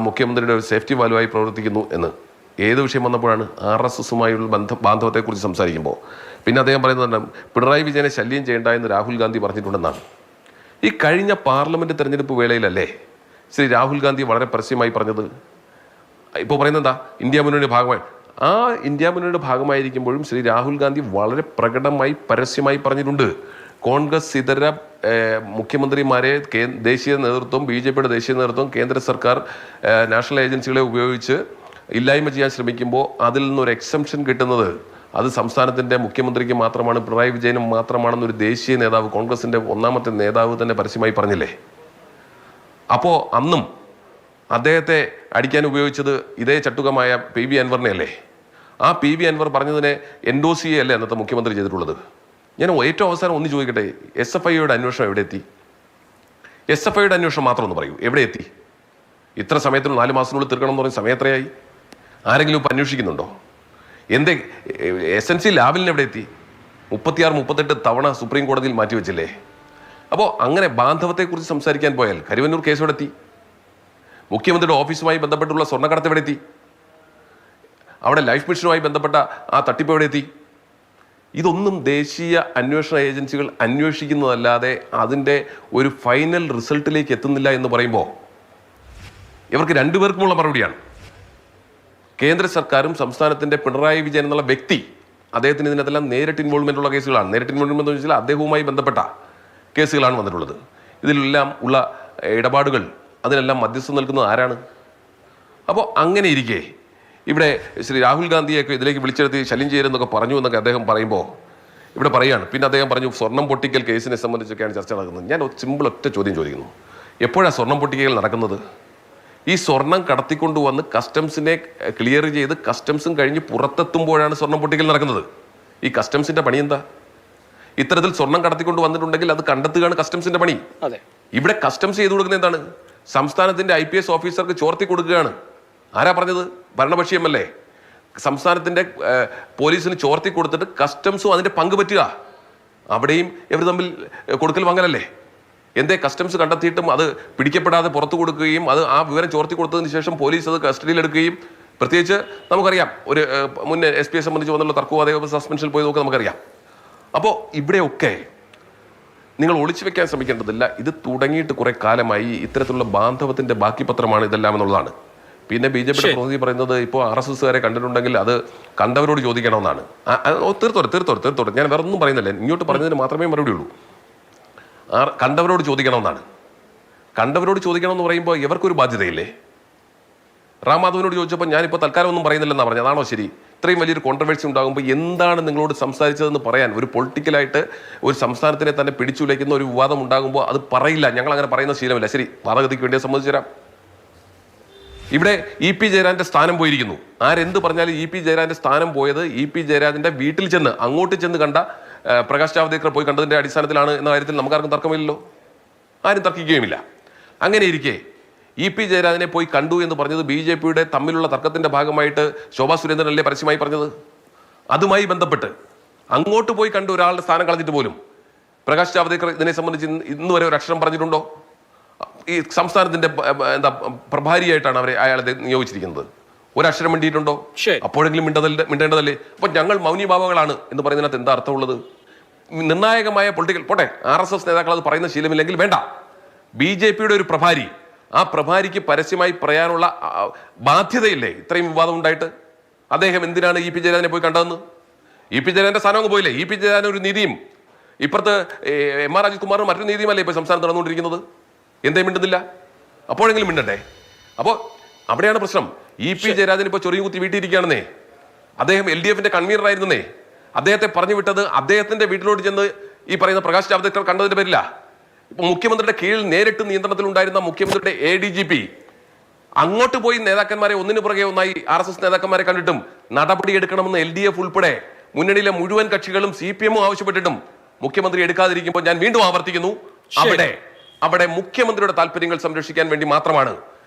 മുഖ്യമന്ത്രിയുടെ ഒരു സേഫ്റ്റി വാൽവായി പ്രവർത്തിക്കുന്നു എന്ന്. ഏത് വിഷയം വന്നപ്പോഴാണ് RSSുമായുള്ള ബാന്ധവത്തെക്കുറിച്ച് സംസാരിക്കുമ്പോൾ പിന്നെ അദ്ദേഹം പറയുന്നത് പിണറായി വിജയനെ ശല്യം ചെയ്യേണ്ട എന്ന് രാഹുൽ ഗാന്ധി പറഞ്ഞിട്ടുണ്ടെന്നാണ്. ഈ കഴിഞ്ഞ പാർലമെന്റ് തെരഞ്ഞെടുപ്പ് വേളയിലല്ലേ ശ്രീ രാഹുൽ ഗാന്ധി വളരെ പരസ്യമായി പറഞ്ഞത്? ഇപ്പോൾ പറയുന്നത് എന്താ, ഇന്ത്യ മുന്നണിയുടെ ഭാഗമായി. ആ ഇന്ത്യ മുന്നണിയുടെ ഭാഗമായിരിക്കുമ്പോഴും ശ്രീ രാഹുൽ ഗാന്ധി വളരെ പ്രകടമായി പരസ്യമായി പറഞ്ഞിട്ടുണ്ട്, കോൺഗ്രസ് ഇതര മുഖ്യമന്ത്രിമാരെ ദേശീയ നേതൃത്വം, BJPയുടെ ദേശീയ നേതൃത്വം, കേന്ദ്ര സർക്കാർ നാഷണൽ ഏജൻസികളെ ഉപയോഗിച്ച് ഇല്ലായ്മ ചെയ്യാൻ ശ്രമിക്കുമ്പോൾ അതിൽ നിന്നൊരു എക്സംഷൻ കിട്ടുന്നത് അത് സംസ്ഥാനത്തിൻ്റെ മുഖ്യമന്ത്രിക്ക് മാത്രമാണ്, പിണറായി വിജയനും മാത്രമാണെന്നൊരു ദേശീയ നേതാവ്, കോൺഗ്രസിൻ്റെ ഒന്നാമത്തെ നേതാവ് തന്നെ പരസ്യമായി പറഞ്ഞില്ലേ? അപ്പോൾ അന്നും അദ്ദേഹത്തെ അടിക്കാൻ ഉപയോഗിച്ചത് ഇതേ ചട്ടുകമായ PV അൻവറിനെ അല്ലേ? ആ PV അൻവർ പറഞ്ഞതിനെ എൻഡോസ് ചെയ്യല്ലേ അന്നത്തെ മുഖ്യമന്ത്രി ചെയ്തിട്ടുള്ളത്? ഞാൻ ഏറ്റവും അവസാനം ഒന്ന് ചോദിക്കട്ടെ, SFIയുടെ അന്വേഷണം എവിടെ എത്തി? SFIയുടെ അന്വേഷണം മാത്രം ഒന്ന് പറയൂ, എവിടെ എത്തി? ഇത്ര സമയത്തിന് 4 മാസത്തിനുള്ളിൽ തീർക്കണം എന്ന് പറഞ്ഞ സമയം എത്രയായി? ആരെങ്കിലും ഇപ്പോൾ അന്വേഷിക്കുന്നുണ്ടോ? എന്തേ SNC ലാബിലിന് എവിടെ എത്തി? 36-38 തവണ സുപ്രീം കോടതിയിൽ മാറ്റിവെച്ചില്ലേ? അപ്പോൾ അങ്ങനെ ബാന്ധവത്തെക്കുറിച്ച് സംസാരിക്കാൻ പോയാൽ കരുവന്നൂർ കേസ് എവിടെ എത്തി? മുഖ്യമന്ത്രിയുടെ ഓഫീസുമായി ബന്ധപ്പെട്ടുള്ള സ്വർണ്ണക്കടത്ത് എവിടെ എത്തി? അവിടെ ലൈഫ് മിഷനുമായി ബന്ധപ്പെട്ട ആ തട്ടിപ്പ് എവിടെ എത്തി? ഇതൊന്നും ദേശീയ അന്വേഷണ ഏജൻസികൾ അന്വേഷിക്കുന്നതല്ലാതെ അതിൻ്റെ ഒരു ഫൈനൽ റിസൾട്ടിലേക്ക് എത്തുന്നില്ല എന്ന് പറയുമ്പോൾ ഇവർക്ക് രണ്ടുപേർക്കുമുള്ള മറുപടിയാണ്. കേന്ദ്ര സർക്കാരും സംസ്ഥാനത്തിൻ്റെ പിണറായി വിജയൻ എന്നുള്ള വ്യക്തി, അദ്ദേഹത്തിന് ഇതിനകത്തെല്ലാം നേരിട്ട് ഇൻവോൾവ്മെൻ്റ് ഉള്ള കേസുകളാണ്. നേരിട്ട് ഇൻവോൾവ്മെൻ്റ് എന്ന് വെച്ചാൽ അദ്ദേഹവുമായി ബന്ധപ്പെട്ട കേസുകളാണ് വന്നിട്ടുള്ളത്. ഇതിലെല്ലാം ഉള്ള ഇടപാടുകൾ, അതിനെല്ലാം മധ്യസ്ഥം നിൽക്കുന്നത് ആരാണ്? അപ്പോൾ അങ്ങനെ ഇരിക്കെ ഇവിടെ ശ്രീ രാഹുൽ ഗാന്ധിയൊക്കെ ഇതിലേക്ക് വിളിച്ചെടുത്ത് ശല്യം ചെയ്യരുതെന്നൊക്കെ പറഞ്ഞു എന്നൊക്കെ അദ്ദേഹം പറയുമ്പോൾ ഇവിടെ പറയുകയാണ്. പിന്നെ അദ്ദേഹം പറഞ്ഞു സ്വർണം പൊട്ടിക്കൽ കേസിനെ സംബന്ധിച്ചൊക്കെയാണ് ചർച്ച നടക്കുന്നത്. ഞാൻ ഒറ്റ ചോദ്യം ചോദിക്കുന്നു, എപ്പോഴാണ് സ്വർണം പൊട്ടിക്കൽ നടക്കുന്നത്? ഈ സ്വർണം കടത്തിക്കൊണ്ടുവന്ന് കസ്റ്റംസിനെ ക്ലിയർ ചെയ്ത് കസ്റ്റംസും കഴിഞ്ഞ് പുറത്തെത്തുമ്പോഴാണ് സ്വർണം പൊട്ടിക്കൽ നടക്കുന്നത്. ഈ കസ്റ്റംസിന്റെ പണി എന്താ? ഇത്തരത്തിൽ സ്വർണം കടത്തിക്കൊണ്ട് വന്നിട്ടുണ്ടെങ്കിൽ അത് കണ്ടെത്തുകയാണ് കസ്റ്റംസിന്റെ പണി. ഇവിടെ കസ്റ്റംസ് ചെയ്തു കൊടുക്കുന്നത് എന്താണ്? സംസ്ഥാനത്തിന്റെ IPS ഓഫീസർക്ക് ചോർത്തി കൊടുക്കുകയാണ്. ആരാ പറഞ്ഞത്? ഭരണപക്ഷീയം അല്ലേ? സംസ്ഥാനത്തിന്റെ പോലീസിന് ചോർത്തി കൊടുത്തിട്ട് കസ്റ്റംസും അതിന്റെ പങ്ക് പറ്റുക. അവിടെയും ഇവർ തമ്മിൽ കൊടുക്കൽ വാങ്ങലല്ലേ? എന്തേ കസ്റ്റംസ് കണ്ടെത്തിയിട്ടും അത് പിടിക്കപ്പെടാതെ പുറത്തു കൊടുക്കുകയും അത് ആ വിവരം ചോർത്തി കൊടുത്തതിന് ശേഷം പോലീസ് അത് കസ്റ്റഡിയിലെടുക്കുകയും, പ്രത്യേകിച്ച് നമുക്കറിയാം ഒരു മുന്നേ SP സംബന്ധിച്ച് വന്നുള്ള തർക്കവും അതേ സസ്പെൻഷനിൽ പോയി നോക്കുക നമുക്കറിയാം. അപ്പോൾ ഇവിടെയൊക്കെ നിങ്ങൾ ഒളിച്ചു വെക്കാൻ ശ്രമിക്കേണ്ടതില്ല. ഇത് തുടങ്ങിയിട്ട് കുറെ കാലമായി. ഇത്തരത്തിലുള്ള ബാന്ധവത്തിന്റെ ബാക്കി പത്രമാണ് ഇതെല്ലാം എന്നുള്ളതാണ്. പിന്നെ BJPയുടെ പ്രതിനിധി പറയുന്നത് ഇപ്പോൾ RSSകാരെ കണ്ടിട്ടുണ്ടെങ്കിൽ അത് കണ്ടവരോട് ചോദിക്കണമെന്നാണ്. തീർത്തോട്ടെ ഞാൻ വേറെ ഒന്നും പറയുന്നില്ല, ഇങ്ങോട്ട് പറഞ്ഞതിന് മാത്രമേ മറുപടി ഉള്ളൂ. കണ്ടവരോട് ചോദിക്കണമെന്നാണ്. കണ്ടവരോട് ചോദിക്കണം എന്ന് പറയുമ്പോൾ ഇവർക്കൊരു ബാധ്യതയില്ലേ? റാം മാധവനോട് ചോദിച്ചപ്പോൾ ഞാനിപ്പോൾ തൽക്കാലം ഒന്നും പറയുന്നില്ലെന്നാണ് പറഞ്ഞത്. അതാണോ ശരി? ഇത്രയും വലിയൊരു കോൺട്രവേഴ്സി ഉണ്ടാകുമ്പോൾ എന്താണ് നിങ്ങളോട് സംസാരിച്ചതെന്ന് പറയാൻ ഒരു പൊളിറ്റിക്കലായിട്ട് ഒരു സംസ്ഥാനത്തിനെ തന്നെ പിടിച്ചുലയ്ക്കുന്ന ഒരു വിവാദം ഉണ്ടാകുമ്പോൾ അത് പറയില്ല. ഞങ്ങൾ അങ്ങനെ പറയുന്ന ശീലമില്ല. ശരി, വാദഗതിക്ക് വേണ്ടി സമ്മതിച്ചു തരാം. ഇവിടെ EP ജയരാജന്റെ സ്ഥാനം പോയിരിക്കുന്നു. ആരെന്ത് പറഞ്ഞാലും EP ജയരാജന്റെ സ്ഥാനം പോയത് EP ജയരാജന്റെ വീട്ടിൽ ചെന്ന് അങ്ങോട്ട് ചെന്ന് കണ്ട പ്രകാശ് ജാവ്ദേക്കർ പോയി കണ്ടതിന്റെ അടിസ്ഥാനത്തിലാണ് എന്ന കാര്യത്തിൽ നമുക്കാർക്കും തർക്കമില്ലല്ലോ, ആരും തർക്കിക്കുകയുമില്ല. അങ്ങനെ ഇരിക്കെ EP ജയരാജനെ പോയി കണ്ടു എന്ന് പറഞ്ഞത് BJPയുടെ തമ്മിലുള്ള തർക്കത്തിന്റെ ഭാഗമായിട്ട് ശോഭാ സുരേന്ദ്രനല്ലേ പരസ്യമായി പറഞ്ഞത്? അതുമായി ബന്ധപ്പെട്ട് അങ്ങോട്ട് പോയി കണ്ടു ഒരാളുടെ സ്ഥാനം കളഞ്ഞിട്ട് പോലും പ്രകാശ് ജാവ്ദേക്കർ ഇതിനെ സംബന്ധിച്ച് ഇന്ന് വരെ ഒരു അക്ഷരം പറഞ്ഞിട്ടുണ്ടോ? ഈ സംസ്ഥാനത്തിന്റെ പ്രഭാരിയായിട്ടാണ് അയാളെ നിയോഗിച്ചിരിക്കുന്നത്. ഒരക്ഷരം മിണ്ടിയിട്ടുണ്ടോ? അപ്പോഴെങ്കിലും മിണ്ടേണ്ടതല്ലേ? അപ്പൊ ഞങ്ങൾ മൗനിഭാവങ്ങളാണ് എന്ന് പറയുന്നതിനകത്ത് എന്താ അർത്ഥമുള്ളത്? നിർണായകമായ പൊളിറ്റിക്കൽ പോട്ടെ, RSS നേതാക്കൾ അത് പറയുന്ന ശീലമില്ലെങ്കിൽ വേണ്ട. BJPയുടെ ഒരു പ്രഭാരി, ആ പ്രഭാരിക്ക് പരസ്യമായി പറയാനുള്ള ബാധ്യതയില്ലേ ഇത്രയും വിവാദം ഉണ്ടായിട്ട്? അദ്ദേഹം എന്തിനാണ് EP ജയരാജനെ പോയി കണ്ടതെന്ന്? EP ജയരാജന്റെ സ്ഥാനം അങ്ങ് പോയില്ലേ? EP ജയരാജൻ ഒരു നീതിയും ഇപ്പുറത്ത് MR അജിത് കുമാറിന് മറ്റൊരു നീതിയുമല്ലേ ഇപ്പൊ സംസ്ഥാനത്ത് നടന്നുകൊണ്ടിരിക്കുന്നത്? എന്തേ മിണ്ടുന്നില്ല? അപ്പോഴെങ്കിലും മിണ്ടണ്ടേ? അപ്പോൾ അവിടെയാണ് പ്രശ്നം. EP ജയരാജൻ ഇപ്പോൾ ചൊറിയും കുത്തി വീട്ടിയിരിക്കുകയാണെന്നേ. അദ്ദേഹം LDFന്റെ കൺവീനറായിരുന്നേ. അദ്ദേഹത്തെ പറഞ്ഞു വിട്ടത് അദ്ദേഹത്തിന്റെ വീട്ടിലോട്ട് ചെന്ന് ഈ പറയുന്ന പ്രകാശ് ജാവ്ദേക്കർ കണ്ടതിന്റെ പേരില്ല. ഇപ്പൊ മുഖ്യമന്ത്രിയുടെ കീഴിൽ നേരിട്ട് നിയന്ത്രണത്തിലുണ്ടായിരുന്ന മുഖ്യമന്ത്രിയുടെ ADGP അങ്ങോട്ട് പോയി നേതാക്കന്മാരെ ഒന്നിനു പുറകെ ഒന്നായി RSS നേതാക്കന്മാരെ കണ്ടിട്ടും നടപടിയെടുക്കണമെന്ന് LDF ഉൾപ്പെടെ മുന്നണിയിലെ മുഴുവൻ കക്ഷികളും CPM ആവശ്യപ്പെട്ടിട്ടും മുഖ്യമന്ത്രി എടുക്കാതിരിക്കുമ്പോൾ ഞാൻ വീണ്ടും ആവർത്തിക്കുന്നു, അവിടെ മുഖ്യമന്ത്രിയുടെ താല്പര്യങ്ങൾ സംരക്ഷിക്കാൻ വേണ്ടി മാത്രമാണ്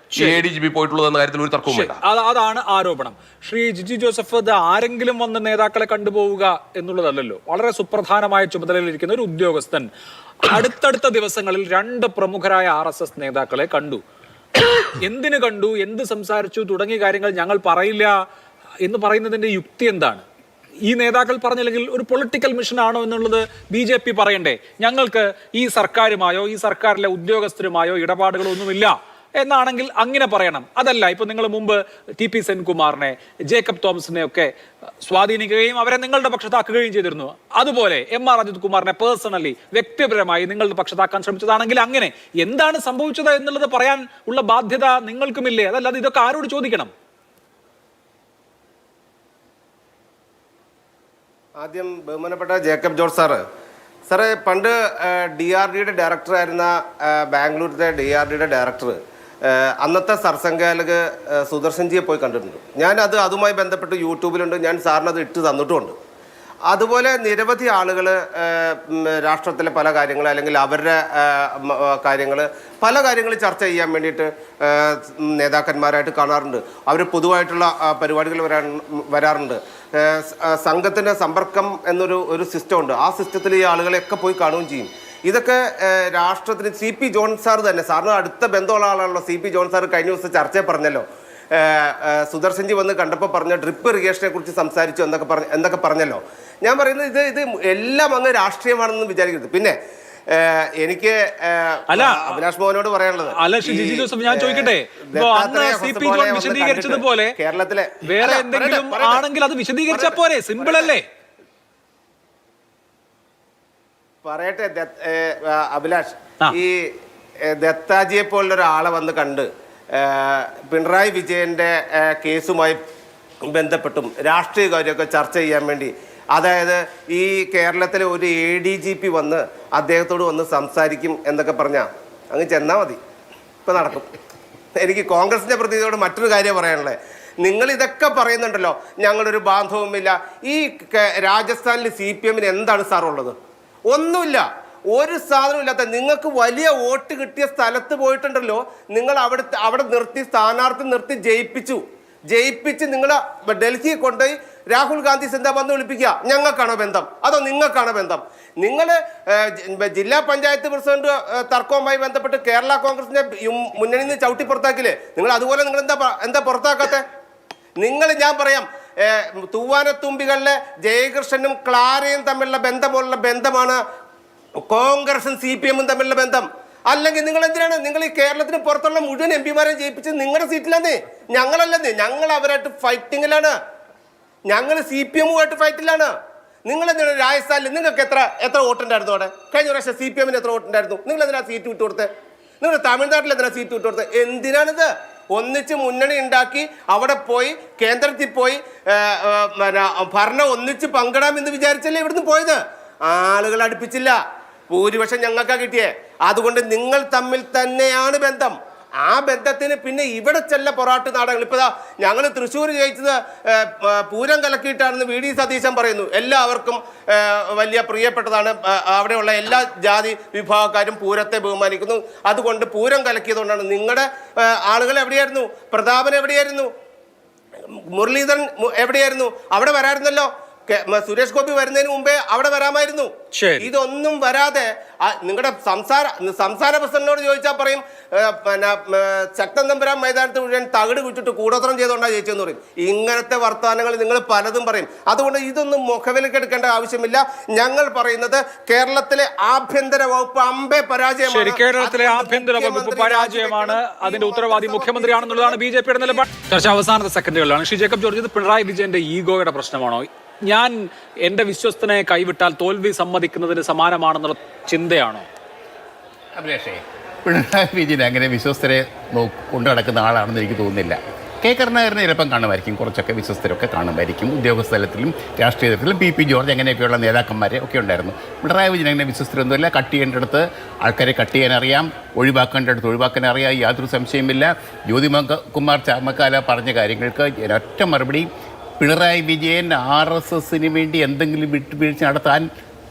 ADGP പോയിട്ടുള്ളത് എന്ന കാര്യത്തിൽ ഒരു തർക്കവും വേണ്ട. അതാണ് ആരോപണം. ശ്രീ ജിജി ജോസഫ്, ഇത് ആരെങ്കിലും വന്ന് നേതാക്കളെ കണ്ടുപോവുക എന്നുള്ളതല്ലല്ലോ. വളരെ സുപ്രധാനമായ ചുമതലയിലിരിക്കുന്ന ഒരു ഉദ്യോഗസ്ഥൻ അടുത്തടുത്ത ദിവസങ്ങളിൽ 2 പ്രമുഖരായ RSS നേതാക്കളെ കണ്ടു. എന്തിനു കണ്ടു, എന്ത് സംസാരിച്ചു തുടങ്ങിയ കാര്യങ്ങൾ ഞങ്ങൾ പറയില്ല എന്ന് പറയുന്നതിന്റെ യുക്തി എന്താണ്? ഈ നേതാക്കൾ പറഞ്ഞില്ലെങ്കിൽ ഒരു പൊളിറ്റിക്കൽ മിഷൻ ആണോ എന്നുള്ളത് BJP പറയണ്ടേ? ഞങ്ങൾക്ക് ഈ സർക്കാരുമായോ ഈ സർക്കാരിലെ ഉദ്യോഗസ്ഥരുമായോ ഇടപാടുകളൊന്നുമില്ല എന്നാണെങ്കിൽ അങ്ങനെ പറയണം. അതല്ല, ഇപ്പൊ നിങ്ങൾ മുമ്പ് TP സെൻകുമാറിനെ, ജേക്കബ് തോമസിനെ ഒക്കെ സ്വാധീനിക്കുകയും അവരെ നിങ്ങളുടെ പക്ഷത്താക്കുകയും ചെയ്തിരുന്നു. അതുപോലെ MR അജിത് കുമാറിനെ പേഴ്സണലി, വ്യക്തിപരമായി നിങ്ങളുടെ പക്ഷത്താക്കാൻ ശ്രമിച്ചതാണെങ്കിൽ അങ്ങനെ എന്താണ് സംഭവിച്ചത് എന്നുള്ളത് പറയാൻ ഉള്ള ബാധ്യത നിങ്ങൾക്കുമില്ലേ? അതല്ലാതെ ഇതൊക്കെ ആരോട് ചോദിക്കണം? ആദ്യം ബഹുമാനപ്പെട്ട ജേക്കബ് ജോർജ് സാറേ, പണ്ട് DRDയുടെ ഡയറക്ടറായിരുന്ന ബാംഗ്ലൂരിലെ DRDയുടെ ഡയറക്ടർ അന്നത്തെ സർസംഘാലക് സുദർശൻജിയെ പോയി കണ്ടിട്ടുണ്ട്. അതുമായി ബന്ധപ്പെട്ട് യൂട്യൂബിലുണ്ട്, ഞാൻ സാറിനത് ഇട്ട് തന്നിട്ടുമുണ്ട്. അതുപോലെ നിരവധി ആളുകൾ രാഷ്ട്രത്തിലെ പല കാര്യങ്ങൾ അല്ലെങ്കിൽ അവരുടെ പല കാര്യങ്ങൾ ചർച്ച ചെയ്യാൻ വേണ്ടിയിട്ട് നേതാക്കന്മാരായിട്ട് കാണാറുണ്ട്. അവർ പൊതുവായിട്ടുള്ള പരിപാടികൾ വരാറുണ്ട്. സംഘത്തിൻ്റെ സമ്പർക്കം എന്നൊരു സിസ്റ്റം ഉണ്ട്. ആ സിസ്റ്റത്തിൽ ഈ ആളുകളെയൊക്കെ പോയി കാണുകയും ചെയ്യും. ഇതൊക്കെ രാഷ്ട്രത്തിന് CP ജോൺ സാർ തന്നെ, സാറിന് അടുത്ത ബന്ധമുള്ള ആളാണല്ലോ CP ജോൺ സാർ കഴിഞ്ഞ ദിവസം ചർച്ചയിൽ പറഞ്ഞല്ലോ. സുദർശൻജി വന്ന് കണ്ടപ്പോൾ പറഞ്ഞ ഡ്രിപ്പ് ഇറിഗേഷനെ കുറിച്ച് സംസാരിച്ചു എന്തൊക്കെ പറഞ്ഞല്ലോ. ഞാൻ പറയുന്നത് ഇത് എല്ലാം അങ്ങ് രാഷ്ട്രീയമാണെന്ന് വിചാരിക്കരുത്. പിന്നെ എനിക്ക് അഭിലാഷ് മോഹനോട് പറയാനുള്ളത്, ഞാൻ ചോദിക്കട്ടെ, CP ജോൺ വിശദീകരിച്ചതുപോലെ കേരളത്തിലെ വേറെ എന്തെങ്കിലും ആണെങ്കിൽ അത് വിശദീകരിച്ചാൽ പോരെ? സിമ്പിൾ അല്ലേ? പറയട്ടെ അഭിലാഷ്, ഈ ദത്താജിയെ പോലുള്ള ഒരാളെ വന്ന് കണ്ട് പിണറായി വിജയന്റെ കേസുമായി ബന്ധപ്പെട്ടും രാഷ്ട്രീയ കാര്യമൊക്കെ ചർച്ച ചെയ്യാൻ വേണ്ടി, അതായത് ഈ കേരളത്തിലെ ഒരു ADGP വന്ന് അദ്ദേഹത്തോട് വന്ന് സംസാരിക്കും എന്നൊക്കെ പറഞ്ഞാൽ അങ്ങ് ചെന്നാൽ മതി, ഇപ്പം നടക്കും. എനിക്ക് കോൺഗ്രസിന്റെ പ്രതിനിധിയോട് മറ്റൊരു കാര്യം പറയാനുള്ളത്, നിങ്ങൾ ഇതൊക്കെ പറയുന്നുണ്ടല്ലോ ഞങ്ങളൊരു ബാന്ധവുമില്ല. ഈ രാജസ്ഥാനിൽ CPM എന്താണ് സാർ ഉള്ളത്? ഒന്നുമില്ല, ഒരു സാധനമില്ലാത്ത. നിങ്ങൾക്ക് വലിയ വോട്ട് കിട്ടിയ സ്ഥലത്ത് പോയിട്ടുണ്ടല്ലോ, നിങ്ങൾ അവിടെ നിർത്തി സ്ഥാനാർത്ഥി നിർത്തി ജയിപ്പിച്ച് നിങ്ങൾ ഡൽഹിയിൽ കൊണ്ടുപോയി രാഹുൽ ഗാന്ധി എന്താ വന്ന് വിളിപ്പിക്കുക? ഞങ്ങൾക്കാണോ ബന്ധം അതോ നിങ്ങൾക്കാണോ ബന്ധം? നിങ്ങൾ ജില്ലാ പഞ്ചായത്ത് പ്രസിഡന്റ് തർക്കവുമായി ബന്ധപ്പെട്ട് കേരള കോൺഗ്രസിന്റെ മുന്നണിയിൽ നിന്ന് ചവിട്ടി പുറത്താക്കില്ലേ? നിങ്ങൾ അതുപോലെ നിങ്ങൾ എന്താ പുറത്താക്കാത്ത? ഞാൻ പറയാം, തൂവാനത്തുമ്പികളിലെ ജയകൃഷ്ണനും ക്ലാരയും തമ്മിലുള്ള ബന്ധമാണ് കോൺഗ്രസും CPM തമ്മിലുള്ള ബന്ധം. അല്ലെങ്കിൽ നിങ്ങൾ എന്തിനാണ് നിങ്ങൾ ഈ കേരളത്തിന് പുറത്തുള്ള മുഴുവൻ MP മാരെ ജയിപ്പിച്ചത്? നിങ്ങളുടെ സീറ്റിലാന്നേ, ഞങ്ങളല്ലെന്നേ. ഞങ്ങൾ അവരായിട്ട് ഫൈറ്റിങ്ങിലാണ്, ഞങ്ങൾ CPM-ഉമായിട്ട് ഫൈറ്റിലാണ്. നിങ്ങൾ എന്തിനാണ് രാജസ്ഥാനിൽ നിങ്ങൾക്ക് എത്ര വോട്ടുണ്ടായിരുന്നു? അവിടെ കഴിഞ്ഞ പ്രാവശ്യം CPM-ന് എത്ര വോട്ടുണ്ടായിരുന്നു? നിങ്ങൾ എന്തിനാ സീറ്റ് വിട്ടുകൊടുത്തത്? നിങ്ങൾ തമിഴ്നാട്ടിൽ എന്തിനാ സീറ്റ് വിട്ടുകൊടുത്തത്? എന്തിനാണിത്? ഒന്നിച്ച് മുന്നണി ഉണ്ടാക്കി അവിടെ പോയി കേന്ദ്രത്തിൽ പോയി ഭരണം ഒന്നിച്ച് പങ്കിടാമെന്ന് വിചാരിച്ചല്ലേ ഇവിടുന്ന് പോയത്. ആളുകൾ അടുപ്പിച്ചില്ല, ഭൂരിപക്ഷം ഞങ്ങൾക്കാണ് കിട്ടിയേ. അതുകൊണ്ട് നിങ്ങൾ തമ്മിൽ തന്നെയാണ് ബന്ധം. ആ ബന്ധത്തിന് പിന്നെ ഇവിടെ ചെല്ല പൊറാട്ട് നാടകങ്ങൾ. ഇപ്പോൾ ഞങ്ങൾ തൃശ്ശൂർ ജയിച്ചത് പൂരം കലക്കിയിട്ടാണെന്ന് VD സതീശൻ പറയുന്നു. എല്ലാവർക്കും വലിയ പ്രിയപ്പെട്ടതാണ്. അവിടെയുള്ള എല്ലാ ജാതി വിഭാഗക്കാരും പൂരത്തെ ബഹുമാനിക്കുന്നു. അതുകൊണ്ട് പൂരം കലക്കിയതുകൊണ്ടാണ്. നിങ്ങളുടെ ആളുകൾ എവിടെയായിരുന്നു? പ്രതാപൻ എവിടെയായിരുന്നു? മുരളീധരൻ എവിടെയായിരുന്നു? അവിടെ വരായിരുന്നല്ലോ. സുരേഷ് ഗോപി വരുന്നതിന് മുമ്പേ അവിടെ വരാമായിരുന്നു. ഇതൊന്നും വരാതെ നിങ്ങളുടെ സംസ്ഥാന പ്രസിഡന്റിനോട് ചോദിച്ചാൽ പറയും ശക്തൻ തമ്പുരാൻ മൈതാനത്ത് മുഴുവൻ തകിട് കുറ്റിട്ട് കൂടോത്രം ചെയ്തുകൊണ്ടാണ് ജയിച്ചെന്ന് പറയും. ഇങ്ങനത്തെ വർത്തമാനങ്ങൾ നിങ്ങൾ പലതും പറയും. അതുകൊണ്ട് ഇതൊന്നും മുഖവിലേക്ക് എടുക്കേണ്ട ആവശ്യമില്ല. ഞങ്ങൾ പറയുന്നത് കേരളത്തിലെ ആഭ്യന്തര വകുപ്പ് അമ്പേ പരാജയമാണ്. കേരളത്തിലെ ആഭ്യന്തര വകുപ്പ് പരാജയമാണ്, അതിന്റെ ഉത്തരവാദി മുഖ്യമന്ത്രിയാണെന്നുള്ളതാണ് BJP-യുടെ നിലപാട്. ചർച്ച അവസാനത്തെ സെക്കൻഡുകളിലാണ്. ശ്രീ ജേക്കബ് ജോർജ്, ഇത് പിണറായി വിജയന്റെ ഈഗോയുടെ പ്രശ്നമാണോ? ഞാൻ എൻ്റെ വിശ്വസ്തനെ കൈവിട്ടാൽ തോൽവി സമ്മതിക്കുന്നതിന് സമാനമാണെന്നുള്ള ചിന്തയാണോ? അഭിലാഷേ, പിണറായി വിജയൻ അങ്ങനെ വിശ്വസ്തരെ കൊണ്ടു നടക്കുന്ന ആളാണെന്ന് എനിക്ക് തോന്നുന്നില്ല. കരുണാകരനെ ചിലപ്പം കാണുമായിരിക്കും, കുറച്ചൊക്കെ വിശ്വസ്തരൊക്കെ കാണുമായിരിക്കും. ഉദ്യോഗസ്ഥ തലത്തിലും രാഷ്ട്രീയ തലത്തിലും PP ജോർജ് അങ്ങനെയൊക്കെയുള്ള നേതാക്കന്മാരെ ഒക്കെ ഉണ്ടായിരുന്നു. പിണറായി വിജയൻ അങ്ങനെ വിശ്വസ്തരൊന്നുമില്ല. കട്ട് ചെയ്യേണ്ടടുത്ത് ആൾക്കാരെ കട്ട് ചെയ്യാൻ അറിയാം, ഒഴിവാക്കേണ്ടടുത്ത് ഒഴിവാക്കാൻ അറിയാം, യാതൊരു സംശയമില്ല. ജ്യോതികുമാർ ചാമക്കാല പറഞ്ഞ കാര്യങ്ങൾക്ക് ഒറ്റ മറുപടി, പിണറായി വിജയൻ RSSന് വേണ്ടി എന്തെങ്കിലും വിട്ടുവീഴ്ച നടത്താൻ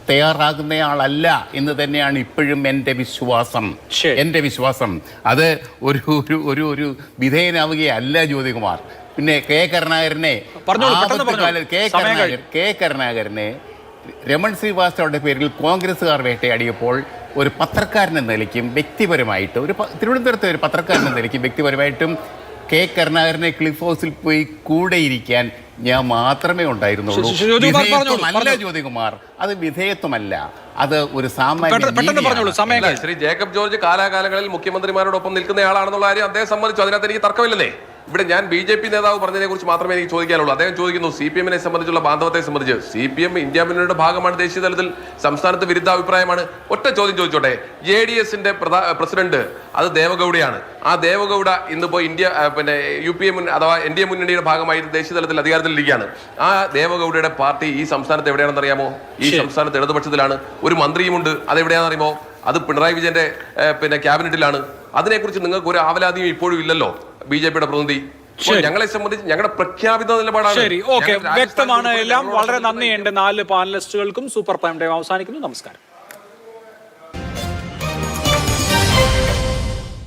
തയ്യാറാകുന്നയാളല്ല എന്ന് തന്നെയാണ് ഇപ്പോഴും എൻ്റെ വിശ്വാസം. ശരി. എൻ്റെ വിശ്വാസം അത് ഒരു ഒരു ഒരു ഒരു വിധേയനാവുകയല്ല ജ്യോതികുമാർ. പിന്നെ കെ കരുണാകരനെ പറഞ്ഞോളൂ, പെട്ടെന്ന് ആപത്ത് പറഞ്ഞോളൂ. കാലത്ത് കെ കരുണാകരനെ രമൺ ശ്രീവാസ്തവയുടെ പേരിൽ കോൺഗ്രസ്സുകാർ വേട്ടയാടിയപ്പോൾ ഒരു പത്രക്കാരൻ എന്ന നിലയ്ക്കും വ്യക്തിപരമായിട്ട് തിരുവനന്തപുരത്തെ ഒരു പത്രക്കാരൻ എന്ന നിലയ്ക്കും വ്യക്തിപരമായിട്ടും കെ കരുണാകരനെ ക്ലിഫ് ഹൗസിൽ പോയി കൂടെ ഇരിക്കാൻ ഞാൻ മാത്രമേ ഉണ്ടായിരുന്നുള്ളൂ. വിധേയത്വമല്ല ജ്യോതികുമാർ, അത് വിധേയത്വമല്ല, അത് ഒരു സാമാന്യ. ശ്രീ ജേക്കബ് ജോർജ് കാലാകാലങ്ങളിൽ മുഖ്യമന്ത്രിമാരോടൊപ്പം നിൽക്കുന്നയാളാണെന്നുള്ള കാര്യം അദ്ദേഹം സമ്മതിച്ചു. അതിനകത്ത് എനിക്ക് തർക്കമില്ലെന്നേ. ഇവിടെ ഞാൻ BJP നേതാവ് പറഞ്ഞതിനെ കുറിച്ച് മാത്രമേ എനിക്ക് ചോദിക്കാനുള്ളൂ. അദ്ദേഹം ചോദിക്കുന്നു CPM-നെ സംബന്ധിച്ചുള്ള ബാന്ധവത്തെ സംബന്ധിച്ച്. CPM ഇന്ത്യ മുന്നണിയുടെ ഭാഗമാണ്, ദേശീയ തലത്തിൽ സംസ്ഥാനത്ത് വിരുദ്ധാഭിപ്രായമാണ്. ഒറ്റ ചോദ്യം ചോദിച്ചോട്ടെ, JDS-ന്റെ പ്രസിഡന്റ് അത് ദേവഗൌഡയാണ്. ആ ദേവഗൌഡ ഇന്നിപ്പോൾ UPA അഥവാ NDA മുന്നണിയുടെ ഭാഗമായി ദേശീയ തലത്തിൽ അധികാരത്തിലിരിക്കുകയാണ്. ആ ദേവഗൌഡയുടെ പാർട്ടി ഈ സംസ്ഥാനത്ത് എവിടെയാണെന്ന് അറിയാമോ? ഈ സംസ്ഥാനത്ത് ഇടതുപക്ഷത്തിലാണ്. ഒരു മന്ത്രിയുമുണ്ട്. അതെവിടെയാണെന്ന് അറിയുമോ? അത് പിണറായി വിജയന്റെ ക്യാബിനറ്റിലാണ്. അതിനെക്കുറിച്ച് നിങ്ങൾക്ക് ഒരു ആവലാതിയും ഇപ്പോഴും ഇല്ലല്ലോ BJP-യുടെ പ്രതിനിധി. ഞങ്ങളെ സംബന്ധിച്ച് ഞങ്ങളുടെ പ്രഖ്യാപിത നിലപാടാണ്. ശരി, ഓക്കെ, വ്യക്തമാണ് എല്ലാം. വളരെ നന്ദിയുണ്ട് 4 പാനലിസ്റ്റുകൾക്കും. സൂപ്പർ പ്രൈം ടൈം അവസാനിക്കുന്നു. നമസ്കാരം.